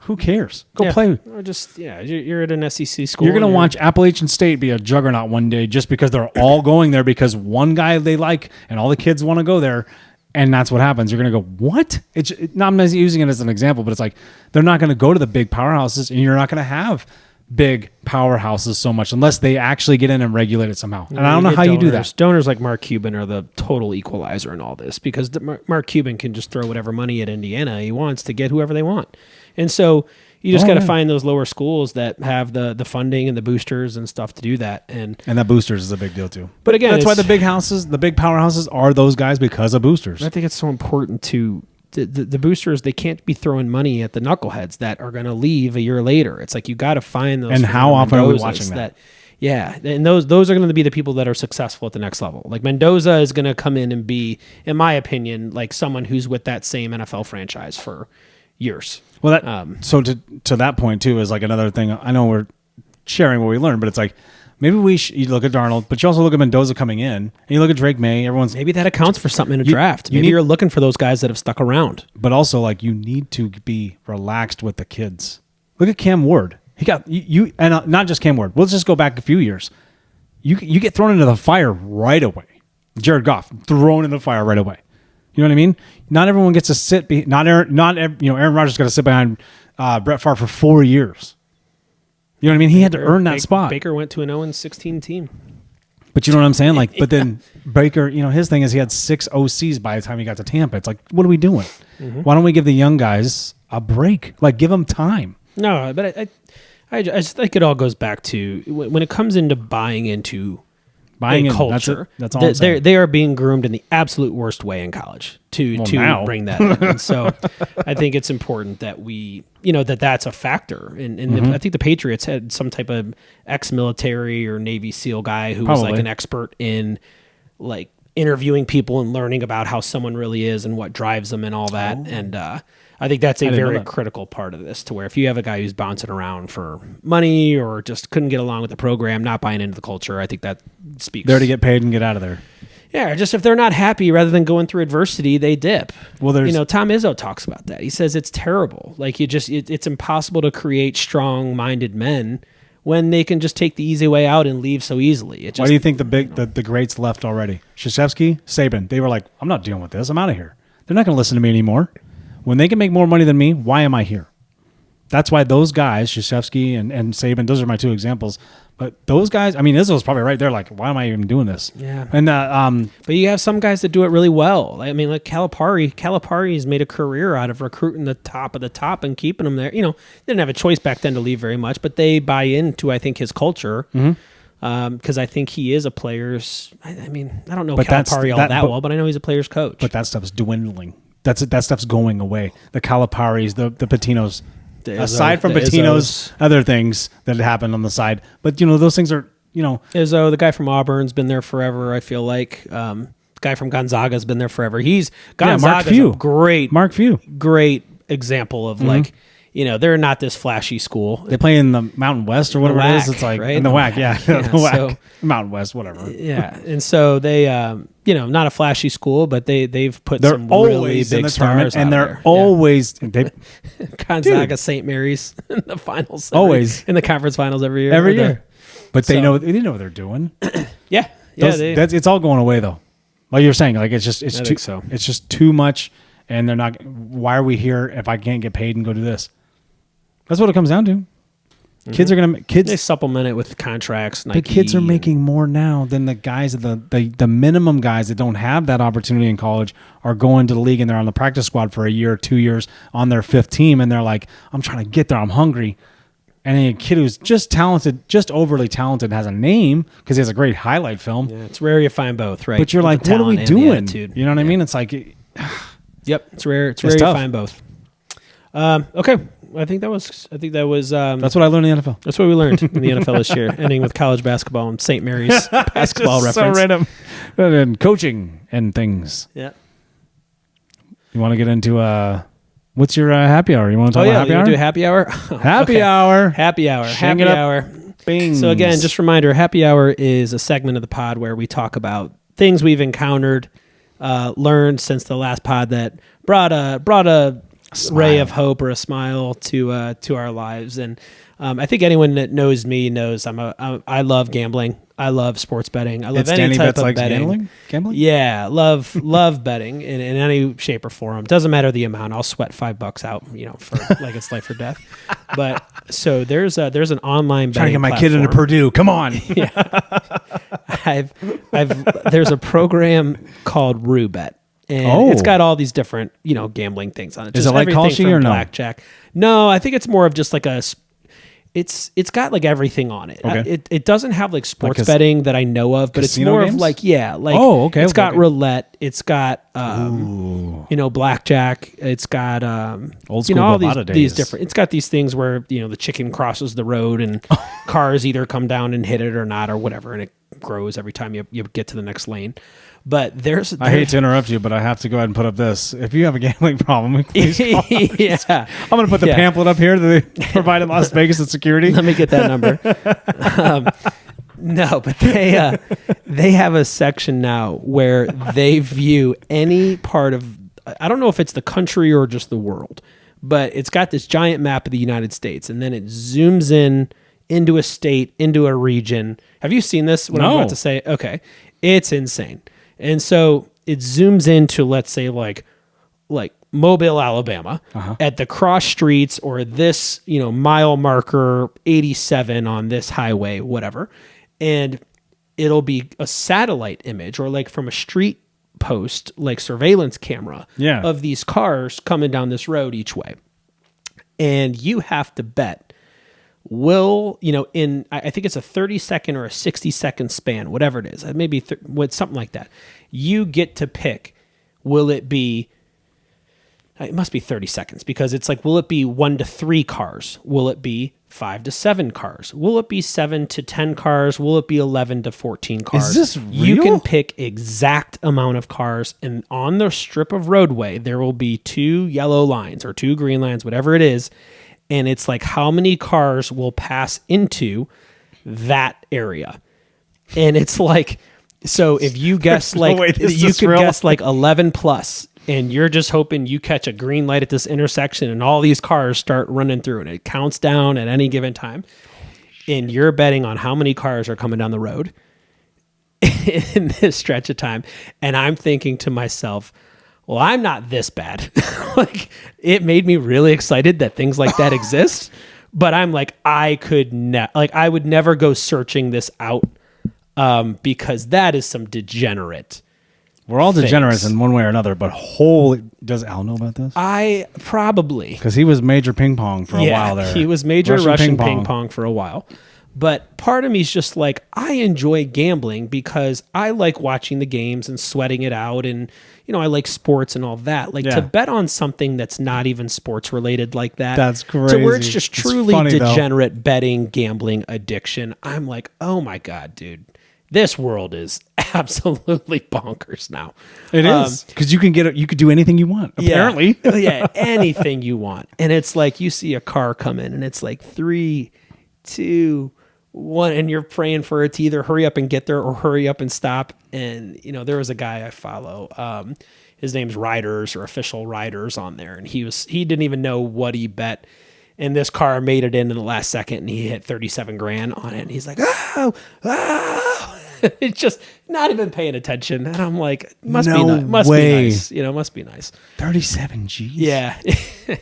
Who cares? Go play. Or just you're at an SEC school. You're going to watch Appalachian State be a juggernaut one day just because they're all going there because one guy they like and all the kids want to go there, and that's what happens. You're going to go, what? I'm not using it as an example, but it's like they're not going to go to the big powerhouses, and you're not going to have big powerhouses so much unless they actually get in and regulate it somehow. And I don't know how you do that. Donors like Mark Cuban are the total equalizer in all this because Mark Cuban can just throw whatever money at Indiana he wants to get whoever they want. And so you just got to find those lower schools that have the funding and the boosters and stuff to do that. And that boosters is a big deal too. But again, that's why the big powerhouses are those guys because of boosters. I think it's so important to the boosters. They can't be throwing money at the knuckleheads that are going to leave a year later. It's like you got to find those. And how often are we watching that? Yeah, and those are going to be the people that are successful at the next level. Like Mendoza is going to come in and be, in my opinion, like someone who's with that same NFL franchise for years. Well, so to that point too is like another thing. I know we're sharing what we learned, but it's like maybe you look at Darnold, but you also look at Mendoza coming in, and you look at Drake May. Maybe that accounts for something in a draft. Maybe you're looking for those guys that have stuck around. But also, like you need to be relaxed with the kids. Look at Cam Ward. He got you, and not just Cam Ward. Let's just go back a few years. You get thrown into the fire right away. Jared Goff thrown in the fire right away. You know what I mean? Not everyone gets to sit. Aaron Rodgers got to sit behind Brett Favre for 4 years. You know what I mean? He had to earn that spot. Baker went to an 0-16 team. But you know what I'm saying? Like, but then Baker, his thing is he had 6 OCs by the time he got to Tampa. It's like, what are we doing? Mm-hmm. Why don't we give the young guys a break? Like, give them time. No, but I just think it all goes back to when it comes into buying into culture. That's all I'm saying. They are being groomed in the absolute worst way in college to bring that in. And so I think it's important that we, that's a factor. And I think the Patriots had some type of ex-military or Navy SEAL guy who was like an expert in like interviewing people and learning about how someone really is and what drives them and all that. And I think that's a very critical part of this, to where if you have a guy who's bouncing around for money or just couldn't get along with the program, not buying into the culture, I think that speaks. They're to get paid and get out of there. Yeah, just if they're not happy, rather than going through adversity, they dip. Well, Tom Izzo talks about that. He says it's terrible. Like it's impossible to create strong-minded men when they can just take the easy way out and leave so easily. Why do you think the greats left already? Krzyzewski, Saban, they were like, I'm not dealing with this. I'm out of here. They're not going to listen to me anymore. When they can make more money than me, why am I here? That's why those guys, Krzyzewski and Saban, those are my 2 examples. But those guys, I mean, Izzo's probably right there. Like, why am I even doing this? Yeah. And but you have some guys that do it really well. I mean, like Calipari. Calipari's made a career out of recruiting the top of the top and keeping them there. They didn't have a choice back then to leave very much, but they buy into, I think, his culture. Because I think he is a player's. I mean, I don't know Calipari well, but I know he's a player's coach. But that stuff is dwindling. that stuff's going away. The Caliparis, the Patinos. Aside from the Patino's other things that happened on the side, but those things are Izzo, the guy from Auburn's been there forever. I feel like the guy from Gonzaga's been there forever. Gonzaga's a great example of like they're not this flashy school. They play in the Mountain West or whatever it is. It's like right? in the WAC, the WAC, so, Mountain West, whatever. Yeah, and so they not a flashy school, but they've put some really big stars and they're there. always Gonzaga, St. Mary's in the finals, always in the conference finals every year. But they know what they're doing. Yeah, it's all going away though. Like you're saying, like it's just too much, and they're not. Why are we here if I can't get paid and go do this? That's what it comes down to. Kids they supplement it with contracts. The kids are making more now than the guys the minimum guys that don't have that opportunity in college are going to the league and they're on the practice squad for a year or 2 years on their fifth team and they're like, I'm trying to get there, I'm hungry. And a kid who's just talented, just overly talented, has a name because he has a great highlight film. Yeah, it's rare you find both, right? But you're like, what are we doing? You know what I mean? It's like, yep, it's rare. It's rare you find both. Okay. I think that was. That's what I learned in the NFL. That's what we learned in the NFL this year, ending with college basketball and St. Mary's basketball reference. So random. And coaching and things. Yeah. You want to get into what's your happy hour? You want to talk about happy hour? Do happy hour. Happy hour. Happy hour. Shang Happy hour. Bings. So again, just a reminder: happy hour is a segment of the pod where we talk about things we've encountered, learned since the last pod that brought a ray of hope or a smile to our lives. And I think anyone that knows me knows I love gambling. I love sports betting. I love any type of betting. Gambling? Yeah, love betting in any shape or form. Doesn't matter the amount. I'll sweat $5 out, for like it's life or death. But so there's an online betting trying to get my platform. kid into Purdue. Come on. Yeah. There's a program called RuBet. And it's got all these different, gambling things on it. Is it like Kalshi or no? Blackjack. No, I think it's more of just like it's got like everything on it. Okay. It doesn't have like sports betting that I know of, but it's more games? of like, it's got roulette. It's got, blackjack. It's got, old school all days. these different, it's got these things where, the chicken crosses the road and cars either come down and hit it or not or whatever. And it grows every time you get to the next lane. But I hate to interrupt you, but I have to go ahead and put up this. If you have a gambling problem, please call. Yeah. I'm going to put the pamphlet up here that they provide in Las Vegas at security. Let me get that number. No, but they have a section now where they view any part of, I don't know if it's the country or just the world, but it's got this giant map of the United States, and then it zooms in into a state, into a region. Have you seen this? What I'm about to say? Okay. It's insane. And so it zooms into, let's say, like Mobile, Alabama, at the cross streets or this, mile marker 87 on this highway, whatever. And it'll be a satellite image or like from a street post, like surveillance camera of these cars coming down this road each way. And you have to bet. In I think it's a 30-second or a 60-second span, whatever it is, maybe something like that. You get to pick. Will it be? It must be 30 seconds because it's like, will it be 1 to 3 cars? Will it be 5 to 7 cars? Will it be 7 to 10 cars? Will it be 11 to 14 cars? Is this real? You can pick exact amount of cars, and on the strip of roadway there will be 2 yellow lines or 2 green lines, whatever it is. And it's like how many cars will pass into that area. And it's like, so if you guess guess like 11 plus, and you're just hoping you catch a green light at this intersection and all these cars start running through and it counts down at any given time. And you're betting on how many cars are coming down the road in this stretch of time. And I'm thinking to myself, well, I'm not this bad. Like, it made me really excited that things like that exist. But I'm like, I would never go searching this out because that is some degenerate. We're all degenerates in one way or another, but does Al know about this? I probably. Because he was major ping pong for a while there. He was major Russian ping pong for a while. But part of me is just like, I enjoy gambling because I like watching the games and sweating it out. And, I like sports and all that. Like to bet on something that's not even sports related like that. That's crazy. To where it's just truly funny, degenerate betting, gambling addiction. I'm like, oh my God, dude. This world is absolutely bonkers now. It is. Because you could do anything you want, apparently. Yeah, anything you want. And it's like you see a car come in and it's like 3, 2, 1, and you're praying for it to either hurry up and get there or hurry up and stop. And, there was a guy I follow. His name's Riders or Official Riders on there. And he didn't even know what he bet. And this car made it in the last second and he hit 37 grand on it. And he's like, oh. It's just not even paying attention. And I'm like, must be nice. Must be nice. 37 G's. Yeah.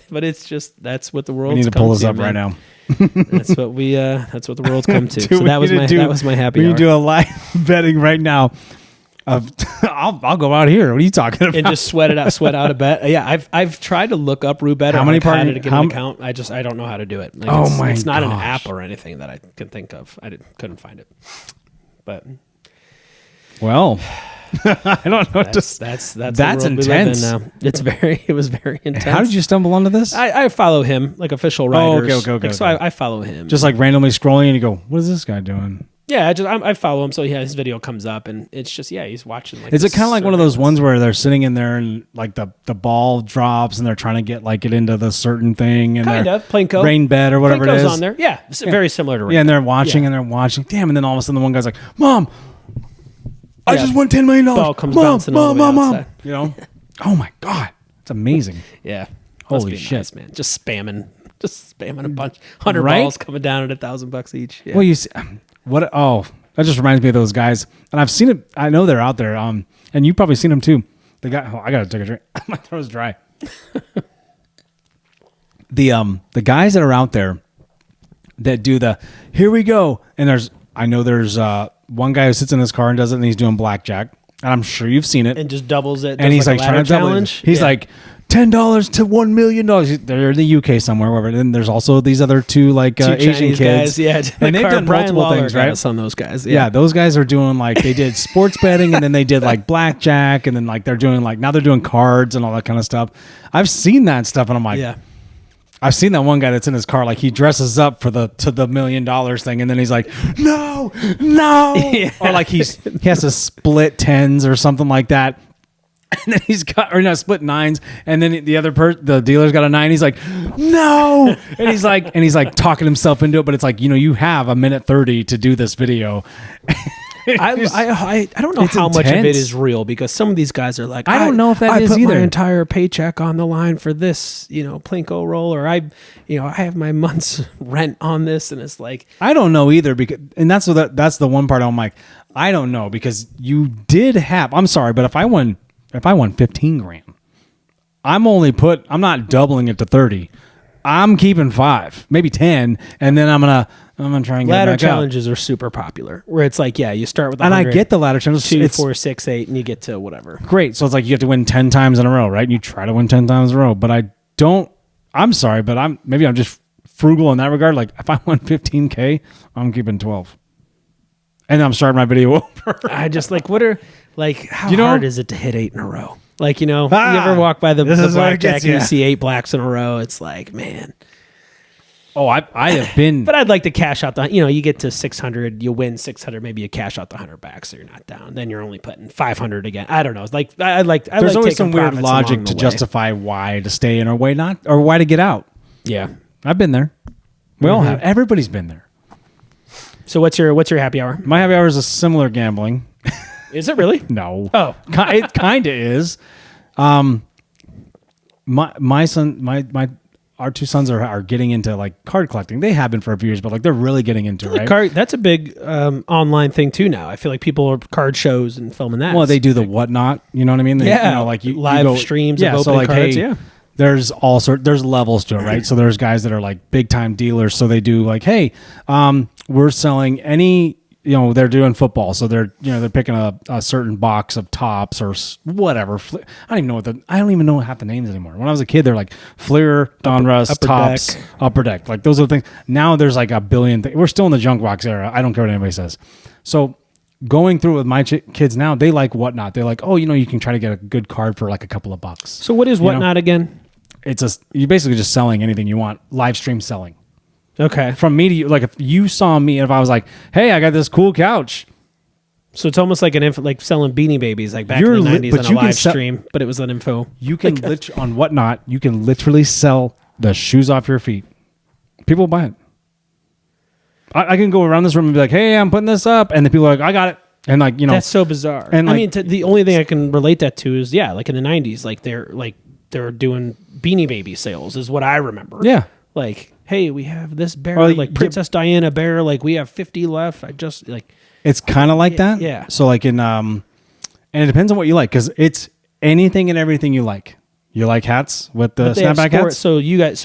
But it's just, that's what the world's We need to pull this up right now. That's what the world's come to. So that was my happy hour. We do a live betting right now. I'll go out here. What are you talking about? And just sweat out a bet. Yeah, I've tried to look up Rue Better. How many to get an account? I don't know how to do it. Like it's not an app or anything that I can think of. Couldn't find it. But well, I don't know. That's intense. Now. It was very intense. How did you stumble onto this? I follow him, like Official Riders. Okay. So I follow him. Just like randomly scrolling and you go, what is this guy doing? Yeah, I follow him, so his video comes up, and it's just he's watching. Like, is it kind of like one of those ones where they're sitting in there and like the ball drops and they're trying to get into the certain thing and kind of Plinko rain bet or whatever Plinko's it is on there? Yeah, it's very similar to rain. Yeah, and they're watching and they're watching. Damn, and then all of a sudden the one guy's like, "Mom, I just won $10 million. Ball comes bouncing all the way outside. Oh my God, it's amazing. Yeah, holy shit, nice, man! Just spamming a bunch, 100 balls coming down at $1,000 each. Yeah. Well, you see, what? Oh, that just reminds me of those guys, and I've seen it. I know they're out there. And you've probably seen them too. The guy. Oh, I gotta take a drink. My throat's dry. The guys that are out there that do the here we go, and there's one guy who sits in his car and does it, and he's doing blackjack, and I'm sure you've seen it, and just doubles it, and he's like trying to double it. He's like $10 to $1 million. They're in the UK somewhere, wherever. And there's also these other two Asian kids, and they've done multiple things, right? On those guys, yeah, those guys are doing they did sports betting, and then they did blackjack, and then they're doing now they're doing cards and all that kind of stuff. I've seen that stuff, and I'm like, yeah. I've seen that one guy that's in his car, he dresses up to the $1 million thing, and then he's like, no, yeah. Or he has to split tens or something like that, and then he's got not split nines, and then the dealer's got a 9. He's like, no, and he's like talking himself into it, but it's you have a minute 30 to do this video. I don't know how much of it is real, because some of these guys are like, I don't know if that is put either. My entire paycheck on the line for this, Plinko roll, or I have my month's rent on this, and it's like, I don't know either, because that's the one part I'm like, I don't know, because you did have. I'm sorry, but if I won 15 grand, I'm not doubling it to 30. I'm keeping 5, maybe 10, and then I'm gonna try and get ladder back challenges out. Are super popular. Where it's you start with 100, and I get the ladder challenges 2, 4, 6, 8, and you get to whatever. Great, so it's you have to win 10 times in a row, right? And you try to win 10 times in a row, but I don't. I'm sorry, but I'm just frugal in that regard. If I won 15K, I'm keeping 12, and I'm starting my video over. I just what are how hard is it to hit 8 in a row? You ever walk by the blackjack and you see 8 blacks in a row? It's man. Oh, I have been. But I'd like to cash out you get to 600, you win 600, maybe you cash out the 100 back, so you're not down. Then you're only putting 500 again. I don't know. There's always some weird logic to justify why to stay in or why not, or why to get out. Yeah, I've been there. We all have. Everybody's been there. So what's your happy hour? My happy hour is a similar gambling. Is it really? No. Oh, it kind of is. My son, our two sons are getting into card collecting. They have been for a few years, but they're really getting into it. Right? That's a big online thing too now. I feel like people are card shows and filming that. Well, they do the whatnot. You know what I mean? Live streams of opening cards. Yeah. There's there's levels to it, right? So there's guys that are big time dealers. So they do hey, we're selling any they're doing football, so they're picking a certain box of tops or whatever. I don't even know half the names anymore. When I was a kid, they're like Fleer, Donruss, Tops, Upper Deck. Like those are the things. Now there's like a billion things. We're still in the junk box era. I don't care what anybody says. So going through with my kids now, they like Whatnot. They're like, oh, you can try to get a good card for like a couple of bucks. So what is Whatnot again? You're basically just selling anything you want, live stream selling. Okay. From me to you, like if you saw me, if I was like, hey, I got this cool couch. So it's almost like like selling Beanie Babies, like back in the 90s on a live stream, but it was an info. You can on Whatnot, you can literally sell the shoes off your feet. People will buy it. I can go around this room and be like, hey, I'm putting this up. And the people are like, I got it. And like, that's so bizarre. And the only thing I can relate that to is, like in the 90s, they're doing Beanie Baby sales is what I remember. Yeah. Like, hey, we have this bear, Princess Diana bear, like we have 50 left. It's kind of like that. Yeah. So like and it depends on what you like, because it's anything and everything you like. You like hats with the snapback hats? So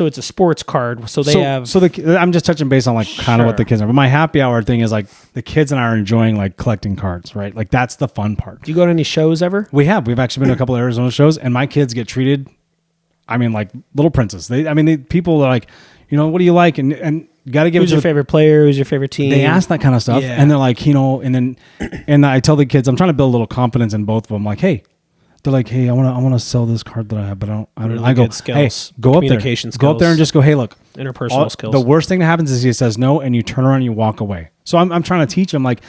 it's a sports card. So they have. So I'm just touching base on like kind of what the kids are. But my happy hour thing is like the kids and I are enjoying like collecting cards, right? Like that's the fun part. Do you go to any shows ever? We've actually been to a couple of Arizona shows, and my kids get treated, I mean, like little princes. People are like, what do you like? And got to give Who's your favorite player? Who's your favorite team? They ask that kind of stuff, and they're like, and I tell the kids, I'm trying to build a little confidence in both of them. Like, hey. They're like, hey, I want to sell this card that I have, but I don't. Really I go, skills, hey, go up there, skills, go up there, and just go, hey, look, interpersonal skills. The worst thing that happens is he says no, and you turn around and you walk away. So I'm trying to teach them like,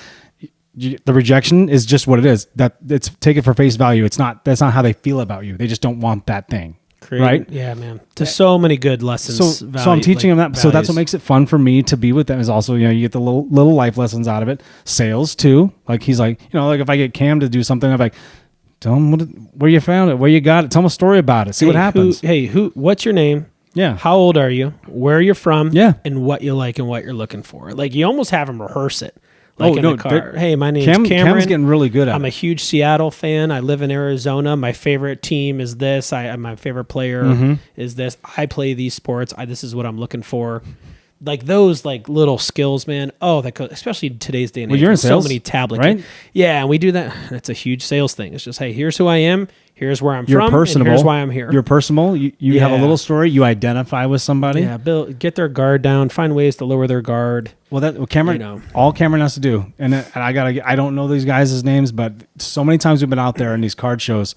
the rejection is just what it is. That it's take it for face value. That's not how they feel about you. They just don't want that thing, right? Yeah, man. There's so many good lessons. So I'm teaching them that. Values. So that's what makes it fun for me to be with them. Is also you get the little life lessons out of it. Sales too. Like he's like like if I get Cam to do something, I'm like. Tell them where you found it, where you got it. Tell them a story about it. See what happens. What's your name? Yeah. How old are you? Where you're from? Yeah. And what you like and what you're looking for. Like you almost have them reherse it. Like in the car. Hey, my name's Cameron. Cam's getting really good at it. I'm a huge Seattle fan. I live in Arizona. My favorite team is this. My favorite player is this. I play these sports. This is what I'm looking for. Like those little skills, man. Oh, especially in today's day and age. You're in sales, so many tablet, right? Yeah, and we do that. That's a huge sales thing. It's just, hey, here's who I am. Here's where I'm You're from. Personable. And here's why I'm here. You're personable. You have a little story. You identify with somebody. Yeah, get their guard down. Find ways to lower their guard. Well, Cameron. All Cameron has to do, and I don't know these guys' names, but so many times we've been out there in these card shows.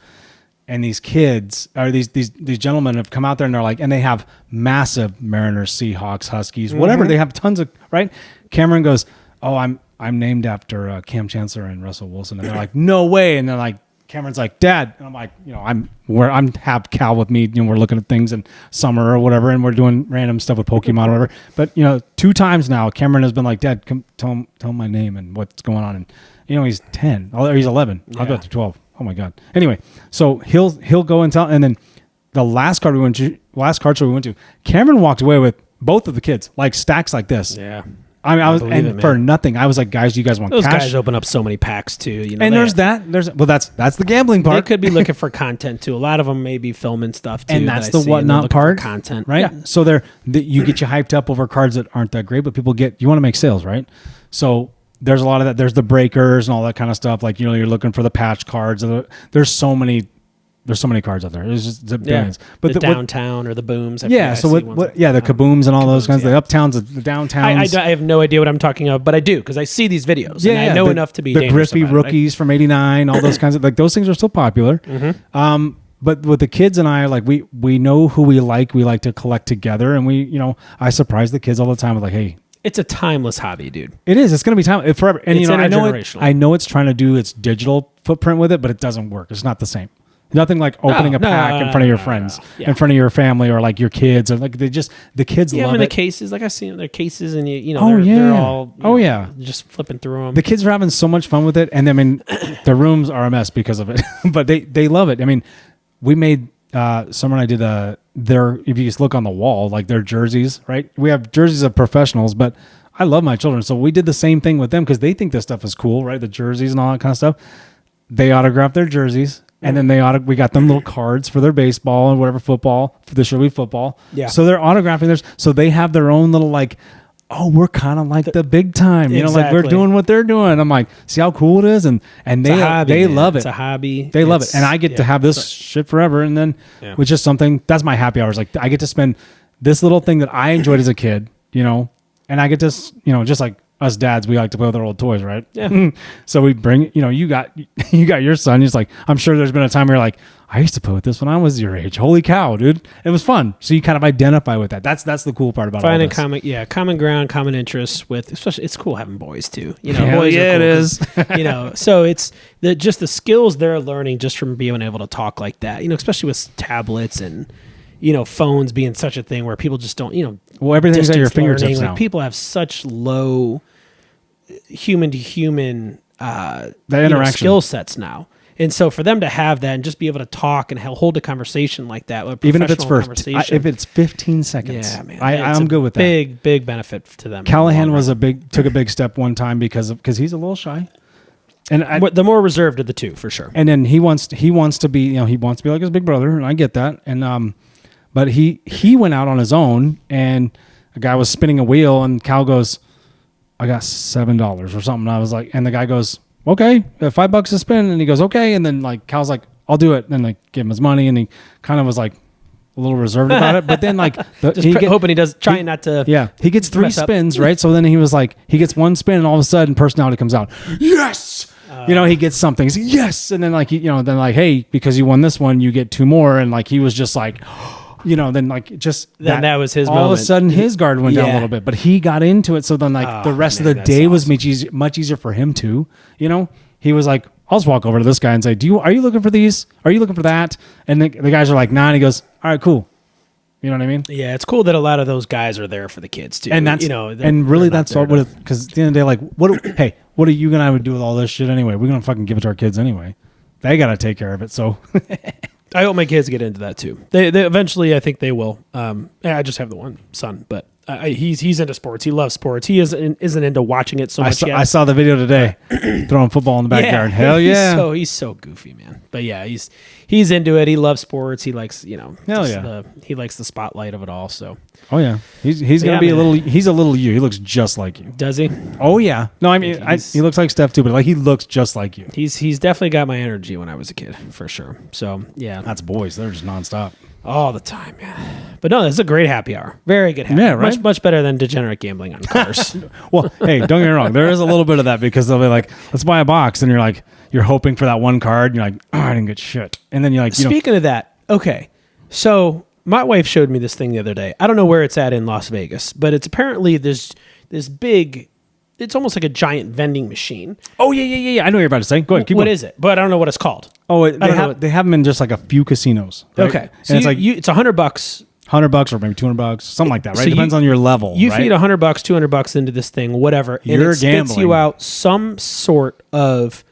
And these kids or these gentlemen have come out there and they're like, and they have massive Mariners, Seahawks, Huskies, whatever. They have tons of right. Cameron goes, oh, I'm named after Cam Chancellor and Russell Wilson, and they're like, no way. And they're like, Cameron's like, Dad, and I'm like, I'm have Cal with me. We're looking at things in summer or whatever, and we're doing random stuff with Pokemon or whatever. But 2 times now, Cameron has been like, Dad, come tell him my name and what's going on. And he's 10 or he's 11. Yeah. I'll go to 12. Oh my God. Anyway, so he'll go and tell, and then the last card show we went to, Cameron walked away with both of the kids, like stacks like this. Yeah. I was for nothing. I was like, guys, you guys want those cash? Those guys open up so many packs too. And that's the gambling part. They could be looking for content too. A lot of them may be filming stuff too. And that's the Whatnot part. Content, right? Yeah. So you get you hyped up over cards that aren't that great, but you want to make sales, right? So there's a lot of that. There's the breakers and all that kind of stuff. Like you're looking for the patch cards. There's so many cards out there. There's just billions. But the downtown or the booms. So the kabooms and all those kinds. Yeah. The uptowns, the downtowns. I have no idea what I'm talking about, but I do because I see these videos. Yeah, and I know enough to be the Griffey rookies from '89. All those kinds of those things are still popular. Mm-hmm. But with the kids and I, like we know who we like. We like to collect together, and I surprise the kids all the time with like, hey. It's a timeless hobby, dude. It is. It's going to be timeless forever. And it's I know it's trying to do its digital footprint with it, but it doesn't work. It's not the same. Nothing like opening a pack in front of your friends, in front of your family, or like your kids, or like the kids love them in it. the cases, like I see them, their cases, and they're all just flipping through them. The kids are having so much fun with it, and I mean, the rooms are a mess because of it, but they love it. I mean, we made. Summer and I did if you just look on the wall, like their jerseys, right? We have jerseys of professionals, but I love my children. So we did the same thing with them because they think this stuff is cool, right? The jerseys and all that kind of stuff. They autographed their jerseys, and then we got them little cards for their baseball and whatever football, for the Shelby football. Yeah. So they're autographing theirs. So they have their own little oh, we're kind of like the big time, you know, like we're Exactly. doing what they're doing. I'm like, see how cool it is, and they love it. It's a hobby. They love it, and I get to have this shit forever. And then, which is something that's my happy hours. Like I get to spend this little thing that I enjoyed as a kid, you know, and I get to, you know, just like us dads, we like to play with our old toys, right? Yeah. So we bring, you know, you got your son. He's like, I'm sure there's been a time where you're like, I used to play with this when I was your age. Holy cow, dude! It was fun. So you kind of identify with that. That's the cool part about finding all this. common ground, common interests with. Especially, it's cool having boys too. You know, Hell boys. yeah, are cool it is. 'cause, you know, so it's just the skills they're learning just from being able to talk like that. You know, especially with tablets and, you know, phones being such a thing where people just don't. You know, Well, everything's at your distance learning, fingertips now. Like people have such low human to human interaction. skill sets now. And so for them to have that and just be able to talk and hold a conversation like that, a Even if it's for conversation, if it's 15 seconds, yeah, man, I'm good with that. Big benefit to them. Callahan took a big step one time because he's a little shy, and the more reserved of the two for sure. And then he wants to be, you know, he wants to be like his big brother, and I get that. And but he went out on his own, and a guy was spinning a wheel, and Cal goes, I got $7 or something. And I was like, and the guy goes, okay, $5 a spin. And he goes, okay. And then like Cal's like, I'll do it. And like give him his money. And he kind of was like a little reserved about it. But then like hoping he does, trying not to. Yeah. He gets 3 spins, right? So then he was like, he gets 1 spin and all of a sudden personality comes out. Yes. You know, he gets something. He's like, yes. And then like, then like, hey, because you won this one, you get 2 more. And like, he was just like, you know, then like just that was his all moment. of a sudden his guard went down a little bit, but he got into it. So then like the rest of the day was much easier for him too. You know, he was like, I'll just walk over to this guy and say, are you looking for these? Are you looking for that? And the guys are like, nah. And he goes, all right, cool. You know what I mean? Yeah. It's cool that a lot of those guys are there for the kids too. And that's, you know, and really that's what, because at the end of the day, like what are you and I would do with all this shit anyway? We're going to fucking give it to our kids anyway. They got to take care of it. So I hope my kids get into that too. They eventually, I think they will. I just have the one son, but he's into sports. He loves sports. He isn't into watching it so much yet. I saw the video today, throwing football in the backyard. Hell yeah! He's so goofy, man. But yeah, he's into it. He loves sports. He likes, you know, he likes the spotlight of it all. So yeah, he's gonna be a little. He's a little you. He looks just like you. Does he? Oh yeah. No, I mean he looks like Steph too, but like he looks just like you. He's definitely got my energy when I was a kid for sure. So yeah, that's boys. They're just nonstop. All the time, man. But no, this is a great happy hour. Very good happy hour. Yeah, right? Much better than degenerate gambling on cars. Well, hey, don't get me wrong. There is a little bit of that because they'll be like, let's buy a box. And you're hoping for that one card. And you're like, oh, I didn't get shit. And then you're like, Speaking of that, okay. So my wife showed me this thing the other day. I don't know where it's at in Las Vegas, but it's apparently this big, it's almost like a giant vending machine. Oh, yeah. I know what you're about to say. Go ahead. Keep what going. is it? But I don't know what it's called. Oh, they have them in just like a few casinos. Right? Okay. So and it's $100. $100 or maybe $200, something like that, right? So Depends on your level. You right? feed $100, $200 into this thing, whatever, and You're it spits gambling. you out some sort of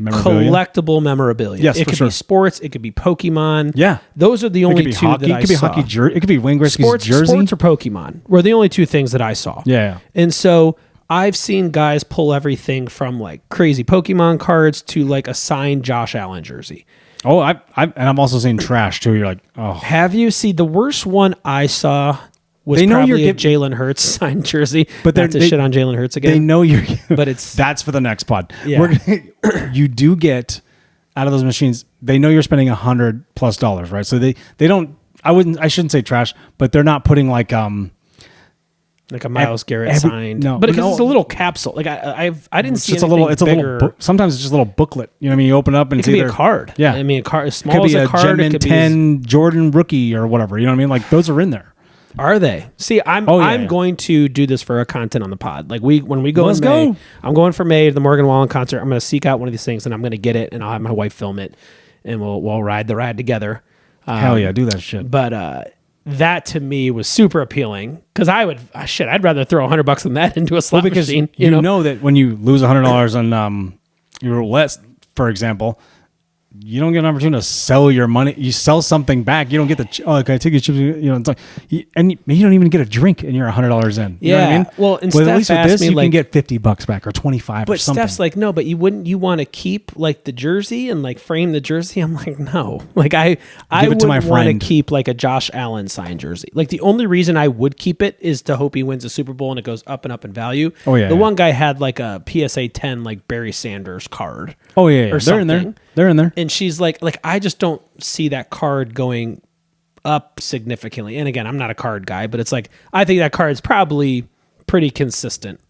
collectible memorabilia. Yes, it for could sure. be sports. It could be Pokemon. Yeah, those are the only two hockey. that I It could be saw. hockey jersey. It could be Wayne Gretzky's jersey. Sports or Pokemon were the only two things that I saw. Yeah. And so I've seen guys pull everything from like crazy Pokemon cards to like a signed Josh Allen jersey. Oh, and I'm also seeing trash too. You're like, oh. Have you seen the worst one I saw? Was They know probably you're a Jalen Hurts signed jersey, But not to shit on Jalen Hurts again. They know you're, but it's that's for the next pod. Yeah. You do get out of those machines. They know you're spending $100+ right? So they don't. I shouldn't say trash, but they're not putting like a Myles Garrett signed. No, but because it's a little capsule. Like I didn't see it's anything a little. Sometimes it's just a little booklet. You know what I mean? You open up and it could be a card. Yeah, I mean a card as it could small be as a card. Gem It could 10 Jordan rookie or whatever. You know what I mean? Like those are in there. Are they? See, I'm going to do this for a content on the pod. Like when we go Let's in May, go. I'm going for May to the Morgan Wallen concert. I'm going to seek out one of these things and I'm going to get it and I'll have my wife film it and we'll ride the ride together. Hell yeah, do that shit. But that to me was super appealing because I'd rather throw $100 than that into a slot machine. You know that when you lose $100 on your roulette, for example, you don't get an opportunity to sell your money. You sell something back. You don't get the, can I take your chips? It's like, you don't even get a drink and you're $100 in. You know what I mean? Well, and at Steph least with asked this, me, you like, can get $50 back or 25 but or something. Steph's like, no, but you want to keep like the jersey and like frame the jersey. I'm like, no, like I would want to keep like a Josh Allen signed jersey. Like the only reason I would keep it is to hope he wins a Super Bowl and it goes up and up in value. Oh yeah. The one guy had like a PSA 10 like Barry Sanders card. Oh yeah. Or They're in there. They're in there. And she's like I just don't see that card going up significantly. And again, I'm not a card guy, but it's like I think that card's probably pretty consistent.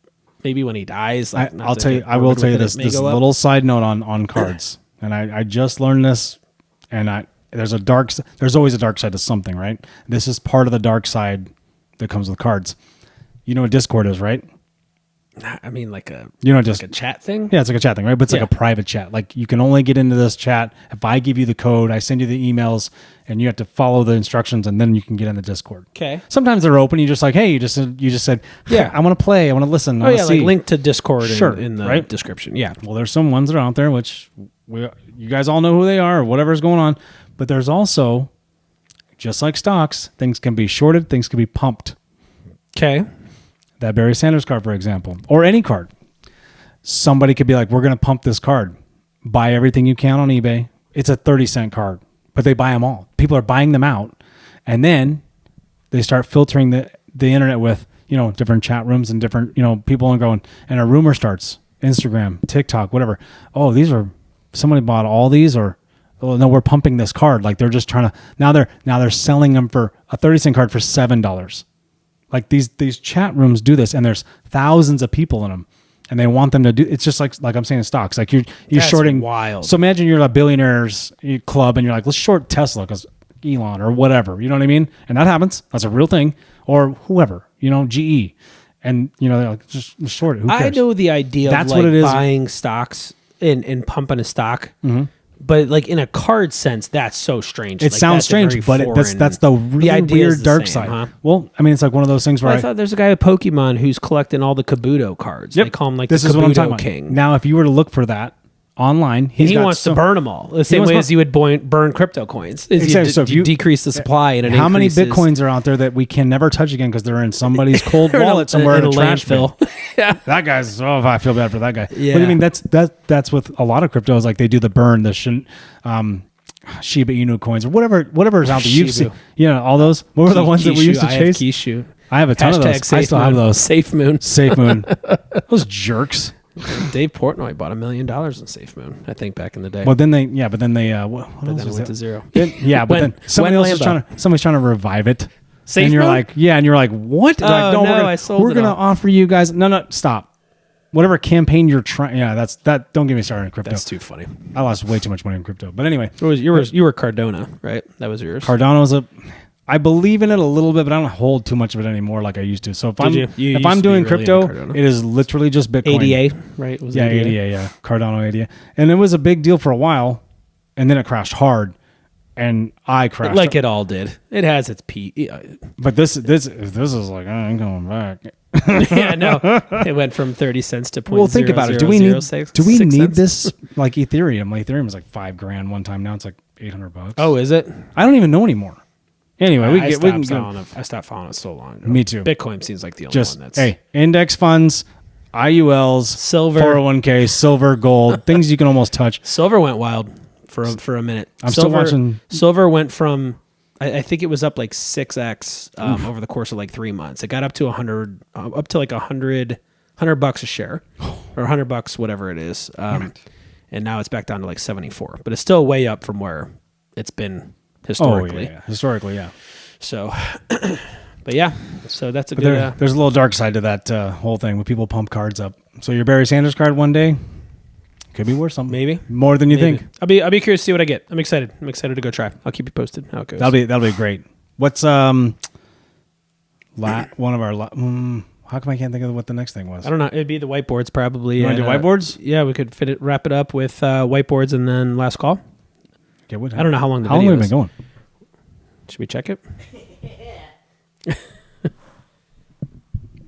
Maybe when he dies, like, I will tell you this little side note on cards. And I just learned this, and there's always a dark side to something, right? This is part of the dark side that comes with cards. You know what Discord is, right? I mean, like a chat thing? Yeah, it's like a chat thing, right? But it's like a private chat. Like you can only get into this chat if I give you the code, I send you the emails, and you have to follow the instructions, and then you can get in the Discord. Okay. Sometimes they're open. You just like, hey, you just said, yeah, I want to play, I want to listen. Oh yeah, like link to Discord in the right? description. Yeah. Well, there's some ones that are out there which you guys all know who they are or whatever's going on, but there's also, just like stocks, things can be shorted, things can be pumped. Okay. That Barry Sanders card, for example, or any card. Somebody could be like, we're going to pump this card. Buy everything you can on eBay. It's a 30-cent card, but they buy them all. People are buying them out. And then they start filtering the internet with, different chat rooms and different, people and going, and a rumor starts. Instagram, TikTok, whatever. Oh, somebody bought all these, or, oh no, we're pumping this card. Like they're just trying to, now they're selling them for a 30-cent card for $7. Like these chat rooms do this, and there's thousands of people in them, and they want them to do. It's just like I'm saying in stocks. Like you're shorting. Wild. So imagine you're a billionaires club, and you're like, let's short Tesla because Elon or whatever. You know what I mean? And that happens. That's a real thing. Or whoever. GE, and they're like, just short it. Who cares? I know the idea That's of what it is. Buying stocks and pumping a stock. Mm-hmm. But like in a card sense, that's so strange. It sounds strange, but that's the really weird dark side. Huh? Well, I mean, it's like one of those things where I thought there's a guy at Pokemon who's collecting all the Kabuto cards. Yep. They call him like this the is Kabuto what I'm talking King. About. Now, if you were to look for that online, he wants to burn them all the same way as you would burn crypto coins. Exactly. So if you decrease the supply, and how many bitcoins are out there that we can never touch again because they're in somebody's cold wallet somewhere in a trash landfill? Yeah, that guy's. Oh, I feel bad for that guy. Yeah, but I mean that's with a lot of cryptos. Like they do the burn, the Shiba Inu coins or whatever is out there. You've seen, all those. What were the ones that we used to chase? Kishu. I have a ton of those. I still have those. Safe Moon. Those jerks. Dave Portnoy bought $1 million in Safe Moon, I think, back in the day. Well, then they what then else it went to zero. Then somebody's trying to revive it. Safe and you're Moon? like, and you're like, what? Oh, like, no, I sold we're gonna offer you guys. No, stop. Whatever campaign you're trying. Yeah, that's that. Don't get me started in crypto. That's too funny. I lost way too much money in crypto. But anyway, you were Cardano, right? That was yours. Cardano was I believe in it a little bit, but I don't hold too much of it anymore like I used to. So if I'm doing crypto, it is literally just Bitcoin. ADA, right? Was ADA, yeah. Cardano ADA. And it was a big deal for a while, and then it crashed hard, and I crashed. Like it all did. It has its peak. But this is like, I ain't going back. Yeah, no. It went from 30 cents to 0.0006. Well, think about it. Do we need this like Ethereum? Like Ethereum was like $5,000 one time. Now it's like $800. Oh, is it? I don't even know anymore. Anyway, I stopped following it so long ago. Me too. Bitcoin seems like the only one that's index funds, IULs, silver, 401k, silver, gold, things you can almost touch. Silver went wild for a minute. Still watching. Silver went from I think it was up like 6x over the course of like 3 months. It got up to $100 a share, or $100, whatever it is. And now it's back down to like 74, but it's still way up from where it's been historically. Oh, yeah. Historically, yeah. So, but yeah, so that's a good. There's a little dark side to that whole thing when people pump cards up. So your Barry Sanders card one day could be worth something. Maybe more than you think. I'll be curious to see what I get. I'm excited to go try. I'll keep you posted how it goes. That'll be great. What's one of our how come I can't think of what the next thing was? I don't know. It'd be the whiteboards probably. You want to do whiteboards? Yeah, we could wrap it up with whiteboards and then last call. Okay, I don't know how long the video is. How long have we been going? Should we check it?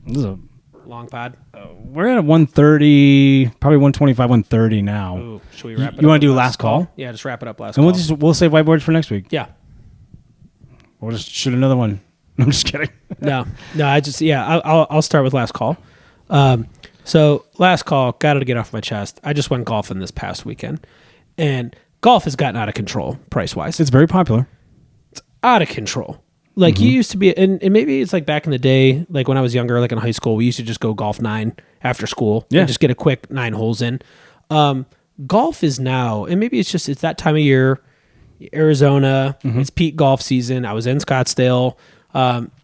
This is a long pod. We're at 130, probably 125, 130 now. Ooh, should we wrap it up? You want to do with last call? Yeah, just wrap it up last And call. we'll save whiteboards for next week. Yeah. We'll just shoot another one. I'm just kidding. No, I'll start with last call. So last call, got to get off my chest. I just went golfing this past weekend, and golf has gotten out of control price wise. It's very popular. It's out of control. Like you used to be, and maybe it's like back in the day, like when I was younger, like in high school, we used to just go golf 9 after school. Yeah. And just get a quick 9 holes in. Golf is now, and maybe it's that time of year, Arizona, it's peak golf season. I was in Scottsdale.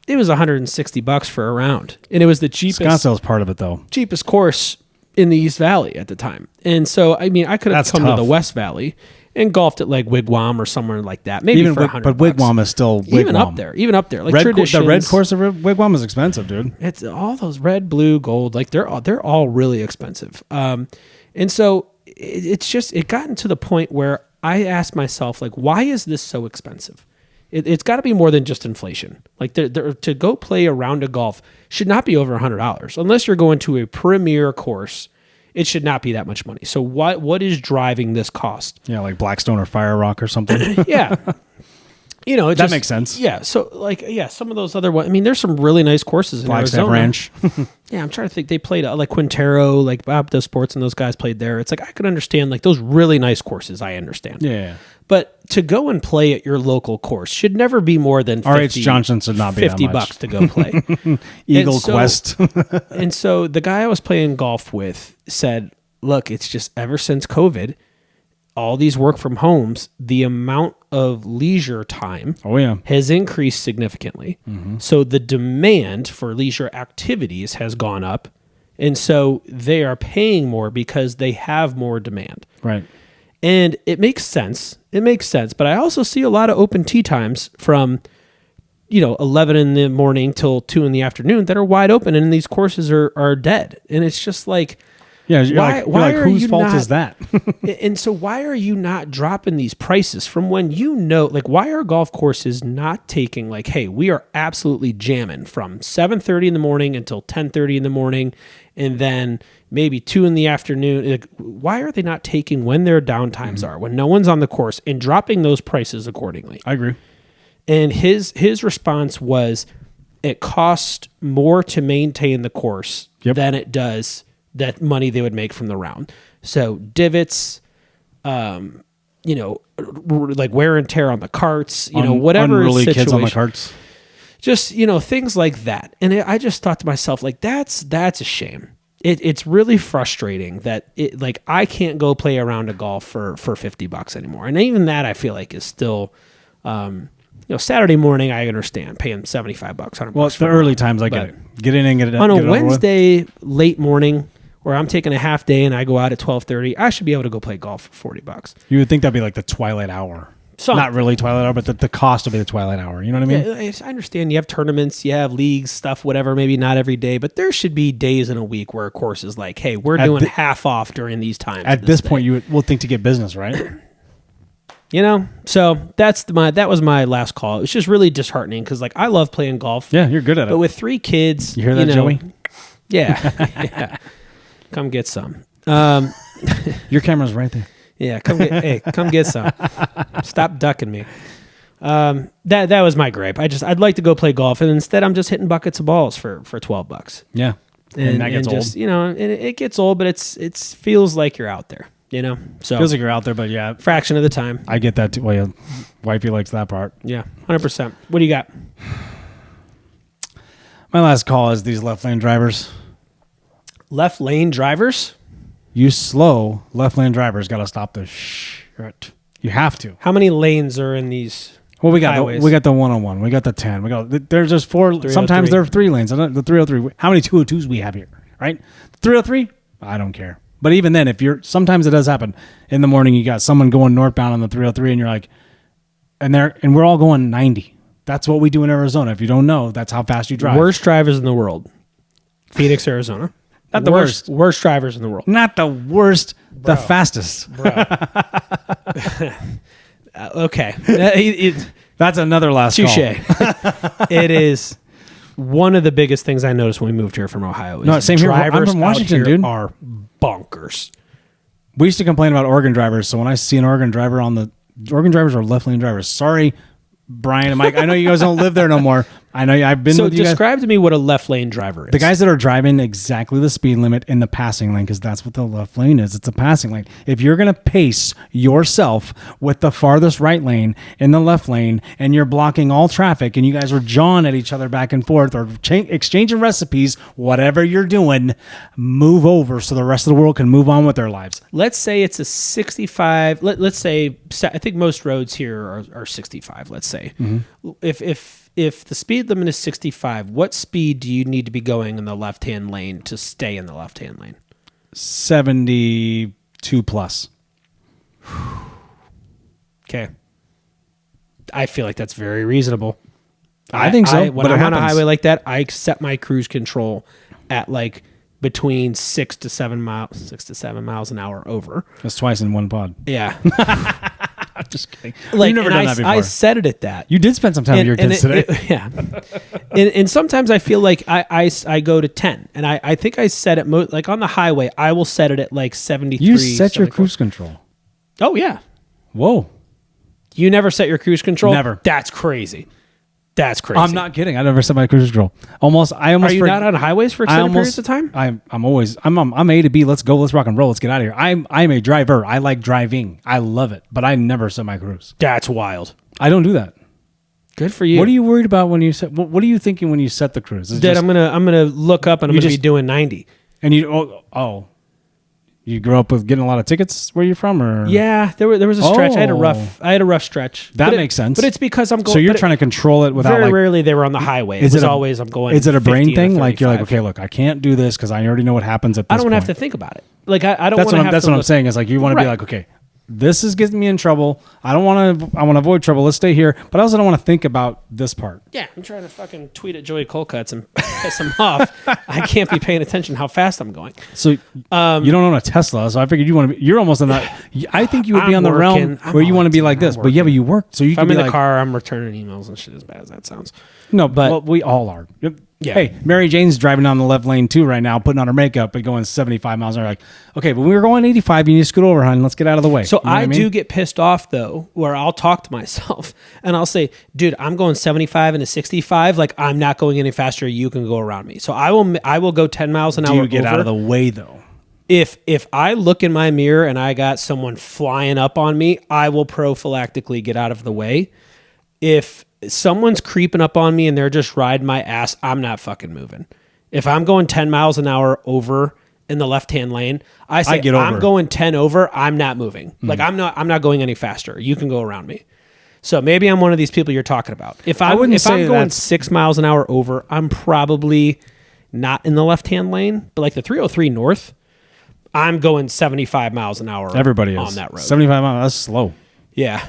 It was $160 for a round, and it was the cheapest. Scottsdale's part of it, though. Cheapest course in the East Valley at the time. And so, I mean, I could have That's come tough. to the West Valley and golfed at like Wigwam or somewhere like that. Maybe Even for $100. but Wigwam is still Wigwam. Even up there. Like The traditions. red course of Wigwam is expensive, dude. It's all those red, blue, gold. Like they're all really expensive. And so it gotten to the point where I asked myself, like, why is this so expensive? It's got to be more than just inflation. Like to go play a round of golf should not be over $100 unless you're going to a premier course. It should not be that much money. So what is driving this cost? Yeah, like Blackstone or Fire Rock or something. Yeah. That makes sense. Yeah. So some of those other ones. I mean, there's some really nice courses in Flagstaff Arizona. Ranch. Yeah, I'm trying to think. They played like Quintero, like Bob Does Sports, and those guys played there. It's like I could understand like those really nice courses. I understand. Yeah. But to go and play at your local course should never be more than RH Johnson should not be that much. $50 to go play. Eagle Quest. And so the guy I was playing golf with said, "Look, it's just ever since COVID, all these work from homes, the amount of leisure time has increased significantly. So the demand for leisure activities has gone up, and so they are paying more because they have more demand." Right. And it makes sense. But I also see a lot of open tee times from 11 in the morning till 2 in the afternoon that are wide open, and these courses are dead. And it's just like, yeah, why whose fault is that? And so why are you not dropping these prices from when like why are golf courses not taking like, hey, we are absolutely jamming from 7:30 in the morning until 10:30 in the morning, and then maybe 2 in the afternoon. Like, why are they not taking when their downtimes are, when no one's on the course, and dropping those prices accordingly? I agree. And his response was, it costs more to maintain the course than it does that money they would make from the round. So divots, like wear and tear on the carts, whatever unruly situation. Kids on the carts. Just, things like that. And I just thought to myself, like, that's a shame. It's really frustrating that I can't go play a round of golf for $50 anymore. And even that I feel like is still, Saturday morning, I understand paying $75, $100. Well, it's the early times. I get it. Get in and get it on get a it Wednesday late morning, where I'm taking a half day and I go out at 12:30, I should be able to go play golf for $40. You would think that'd be like the twilight hour. Not really twilight hour, but the cost would be the twilight hour. You know what I mean? Yeah, I understand you have tournaments, you have leagues, stuff, whatever, maybe not every day, but there should be days in a week where a course is like, hey, we're doing half off during these times. At this point, you will think to get business, right? So that was my last call. It was just really disheartening because I love playing golf. Yeah, you're good at it. But with 3 kids, you hear that, Joey? Yeah. Yeah. Come get some. Your camera's right there. Yeah, come get some. Stop ducking me. That was my gripe. I'd like to go play golf, and instead I'm just hitting buckets of balls for $12. Yeah, and that gets old. And it gets old, but it feels like you're out there. So feels like you're out there, but yeah, fraction of the time. I get that too. Well, yeah, wifey likes that part. Yeah, 100%. What do you got? My last call is these left lane drivers. Left lane drivers? You slow left lane drivers got to stop the shit. You have to. How many lanes are in these? Well, we got highways? the 101. We got the 10. There's just 4. Sometimes there are 3 lanes. The 303. How many 202s we have here? Right? 303. I don't care. But even then, sometimes it does happen. In the morning, you got someone going northbound on the 303, and you're like, and we're all going 90. That's what we do in Arizona. If you don't know, that's how fast you drive. Worst drivers in the world. Phoenix, Arizona. Not the worst. Worst drivers in the world. Not the worst. Bro. The fastest. Bro. Okay. That's another last Touche. call. It is. one of the biggest things I noticed when we moved here from Ohio is same here. I'm drivers from Washington, out here dude. are bonkers. We used to complain about Oregon drivers, so when I see an Oregon driver Oregon drivers are left lane drivers. Sorry, Brian and Mike. I know you guys don't live there no more. I know I've been with you guys. So describe to me what a left lane driver is. The guys that are driving exactly the speed limit in the passing lane, because that's what the left lane is. It's a passing lane. If you're going to pace yourself with the farthest right lane in the left lane and you're blocking all traffic and you guys are jawing at each other back and forth or exchanging recipes, whatever you're doing, move over so the rest of the world can move on with their lives. Let's say it's a 65. Let's say, I think most roads here are 65, let's say. If the speed limit is 65, what speed do you need to be going in the left-hand lane to stay in the left-hand lane? 72 plus. Okay. I feel like that's very reasonable. I think so. When I'm on a highway like that, I set my cruise control at like between 6 to 7 miles an hour over. That's twice in one pod. Yeah. I'm just kidding. Like, You've never done that before. I set it at that. You did spend some time with your kids today. Yeah. and sometimes I feel like I go to 10. And I think I set it, like on the highway, I will set it at like 73. You set your 74. cruise control. Oh, yeah. Whoa. You never set your cruise control? Never. That's crazy. That's crazy. I'm not kidding. I never set my cruise control. Are you not on highways for extended periods of time? I'm A to B. Let's go. Let's rock and roll. Let's get out of here. I'm a driver. I like driving. I love it. But I never set my cruise. That's wild. I don't do that. Good for you. What are you worried about when you set? What are you thinking when you set the cruise? Dad, I'm gonna look up and I'm gonna be doing 90. And you grew up with getting a lot of tickets where you're from, or yeah, there was a stretch. I had a rough stretch. That makes sense. But it's because I'm going. So you're trying to control it without. Very rarely they were on the highway. It was always I'm going. Is it a brain thing? Like you're like, okay, look, I can't do this because I already know what happens at this I don't point. have to think about it. Like I don't. That's what I'm saying. Is like you want to be like, okay, this is getting me in trouble. I want to avoid trouble. Let's stay here. But I also don't want to think about this part. Yeah, I'm trying to fucking tweet at Joey Colcuts and piss him off. I can't be paying attention how fast I'm going. So you don't own a Tesla, so I figured you want to be. You're almost in that. I think you would be on the realm where you want to be like this. But yeah, but you work, so you if can I'm be in the like, car, I'm returning emails and shit. As bad as that sounds. No, but we all are. Yeah. Hey, Mary Jane's driving down the left lane too right now, putting on her makeup and going 75 miles an hour. Like, okay, but we were going 85. You need to scoot over, hon. Let's get out of the way. So you know what I mean? do get pissed off though, where I'll talk to myself and I'll say, "Dude, I'm going 75 into 65. Like I'm not going any faster. You can go around me." So I will go 10 miles an hour. Do you get over. out of the way though? If I look in my mirror and I got someone flying up on me, I will prophylactically get out of the way. If someone's creeping up on me and they're just riding my ass, I'm not fucking moving. If I'm going 10 miles an hour over in the left-hand lane, I say, I'm going 10 over, I'm not moving. Like I'm not going any faster. You can go around me. So maybe I'm one of these people you're talking about. If I'm going 6 miles an hour over, I'm probably not in the left-hand lane, but like the 303 north, I'm going 75 miles an hour. Everybody is on that road. 75 miles. That's slow. Yeah.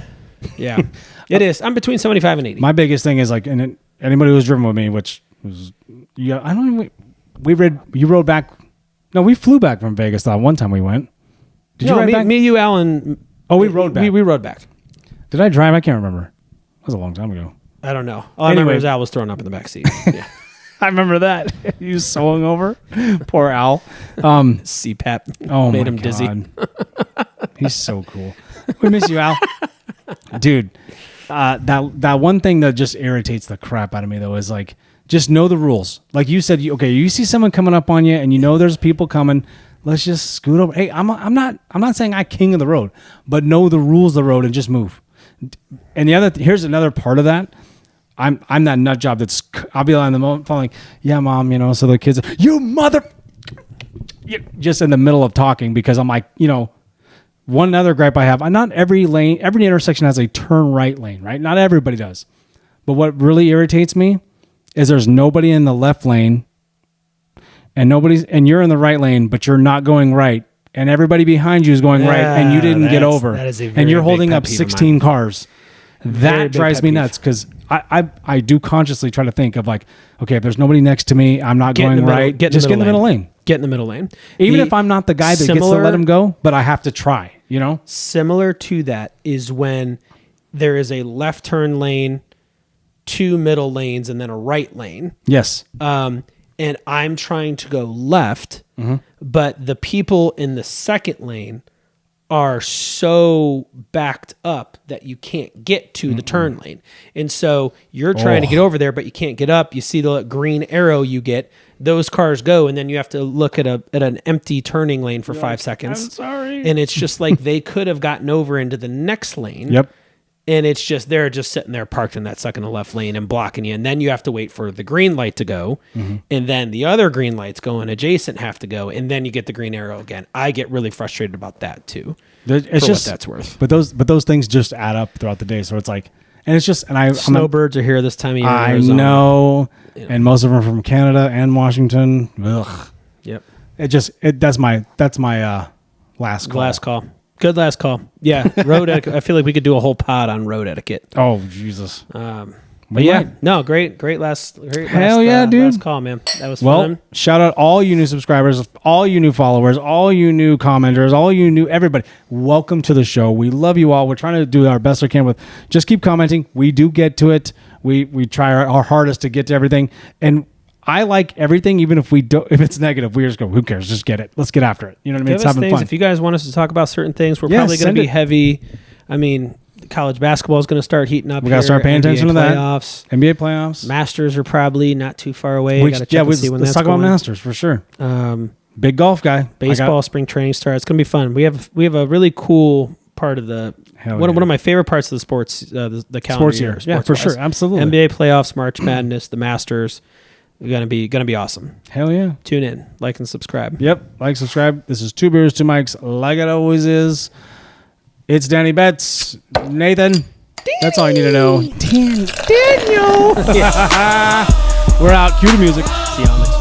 Yeah. It is. I'm between 75 and 80. My biggest thing is like, and anybody who's driven with me, which was, I don't even, you rode back. No, we flew back from Vegas that one time we went. Did you ride back? Me, you, Alan. Oh, we rode back. We rode back. Did I drive? I can't remember. That was a long time ago. I don't know. All I remember is Al was thrown up in the back seat. Yeah. I remember that. He was so hungover. Poor Al. CPAP made him dizzy. He's so cool. We miss you, Al. Dude, that one thing that just irritates the crap out of me though is like, just know the rules. Like you said, you see someone coming up on you and you know there's people coming. Let's just scoot over. Hey, I'm not saying I'm king of the road, but know the rules of the road and just move. And here's another part of that. I'm that nut job I'll be on the phone like, yeah, mom, so the kids, you mother, just in the middle of talking because I'm like, one other gripe I have, not every intersection has a turn right lane, right? Not everybody does. But what really irritates me is there's nobody in the left lane and you're in the right lane, but you're not going right. And everybody behind you is going right and you didn't get over. And you're holding up 16 cars. That drives me nuts because I do consciously try to think of like, okay, if there's nobody next to me, I'm not going right. Just get in the middle lane. Get in the middle lane. Even if I'm not the guy that gets to let him go, but I have to try, Similar to that is when there is a left turn lane 2 middle lanes and then a right lane. Yes. And I'm trying to go left, but the people in the second lane are so backed up that you can't get to the turn lane. And so you're trying to get over there, but you can't get up. You see the green arrow you get. Those cars go, and then you have to look at an empty turning lane for 5 seconds. I'm sorry. And it's just like they could have gotten over into the next lane. Yep. And it's just, they're just sitting there parked in that second to left lane and blocking you. And then you have to wait for the green light to go. And then the other green lights going adjacent have to go. And then you get the green arrow again. I get really frustrated about that too. It's for just what that's worth. But those things just add up throughout the day. So it's like, and it's just, and Snowbirds are here this time of year. I know. And most of them are from Canada and Washington. Ugh. Yep. That's my last call. Last call. Good last call. Yeah. Road etiquette. I feel like we could do a whole pod on road etiquette. Oh, Jesus. But yeah, no, great last dude. Last call, man. That was fun. Shout out all you new subscribers, all you new followers, all you new commenters, all you new everybody. Welcome to the show. We love you all. We're trying to do our best we can with just keep commenting. We do get to it. We try our hardest to get to everything. And I like everything, even if it's negative, we just go, who cares? Just get it. Let's get after it. You know what I mean? It's having fun. If you guys want us to talk about certain things, we're probably going to be heavy. I mean, college basketball is going to start heating up. We got to start paying attention to that. NBA playoffs. Masters are probably not too far away. Let's talk about Masters for sure. Big golf guy. Baseball spring training starts. It's going to be fun. We have a really cool part of the one of my favorite parts of the sports the calendar sports year. Yeah, for sure. Absolutely. NBA playoffs, March Madness, the Masters. Gonna be awesome. Hell yeah. Tune in, like and subscribe. Yep. Like, subscribe. This is 2 Beers, 2 Mics, like it always is. It's Danny Betts. Nathan. That's all you need to know. Daniel. We're out. Cue the music. See you on the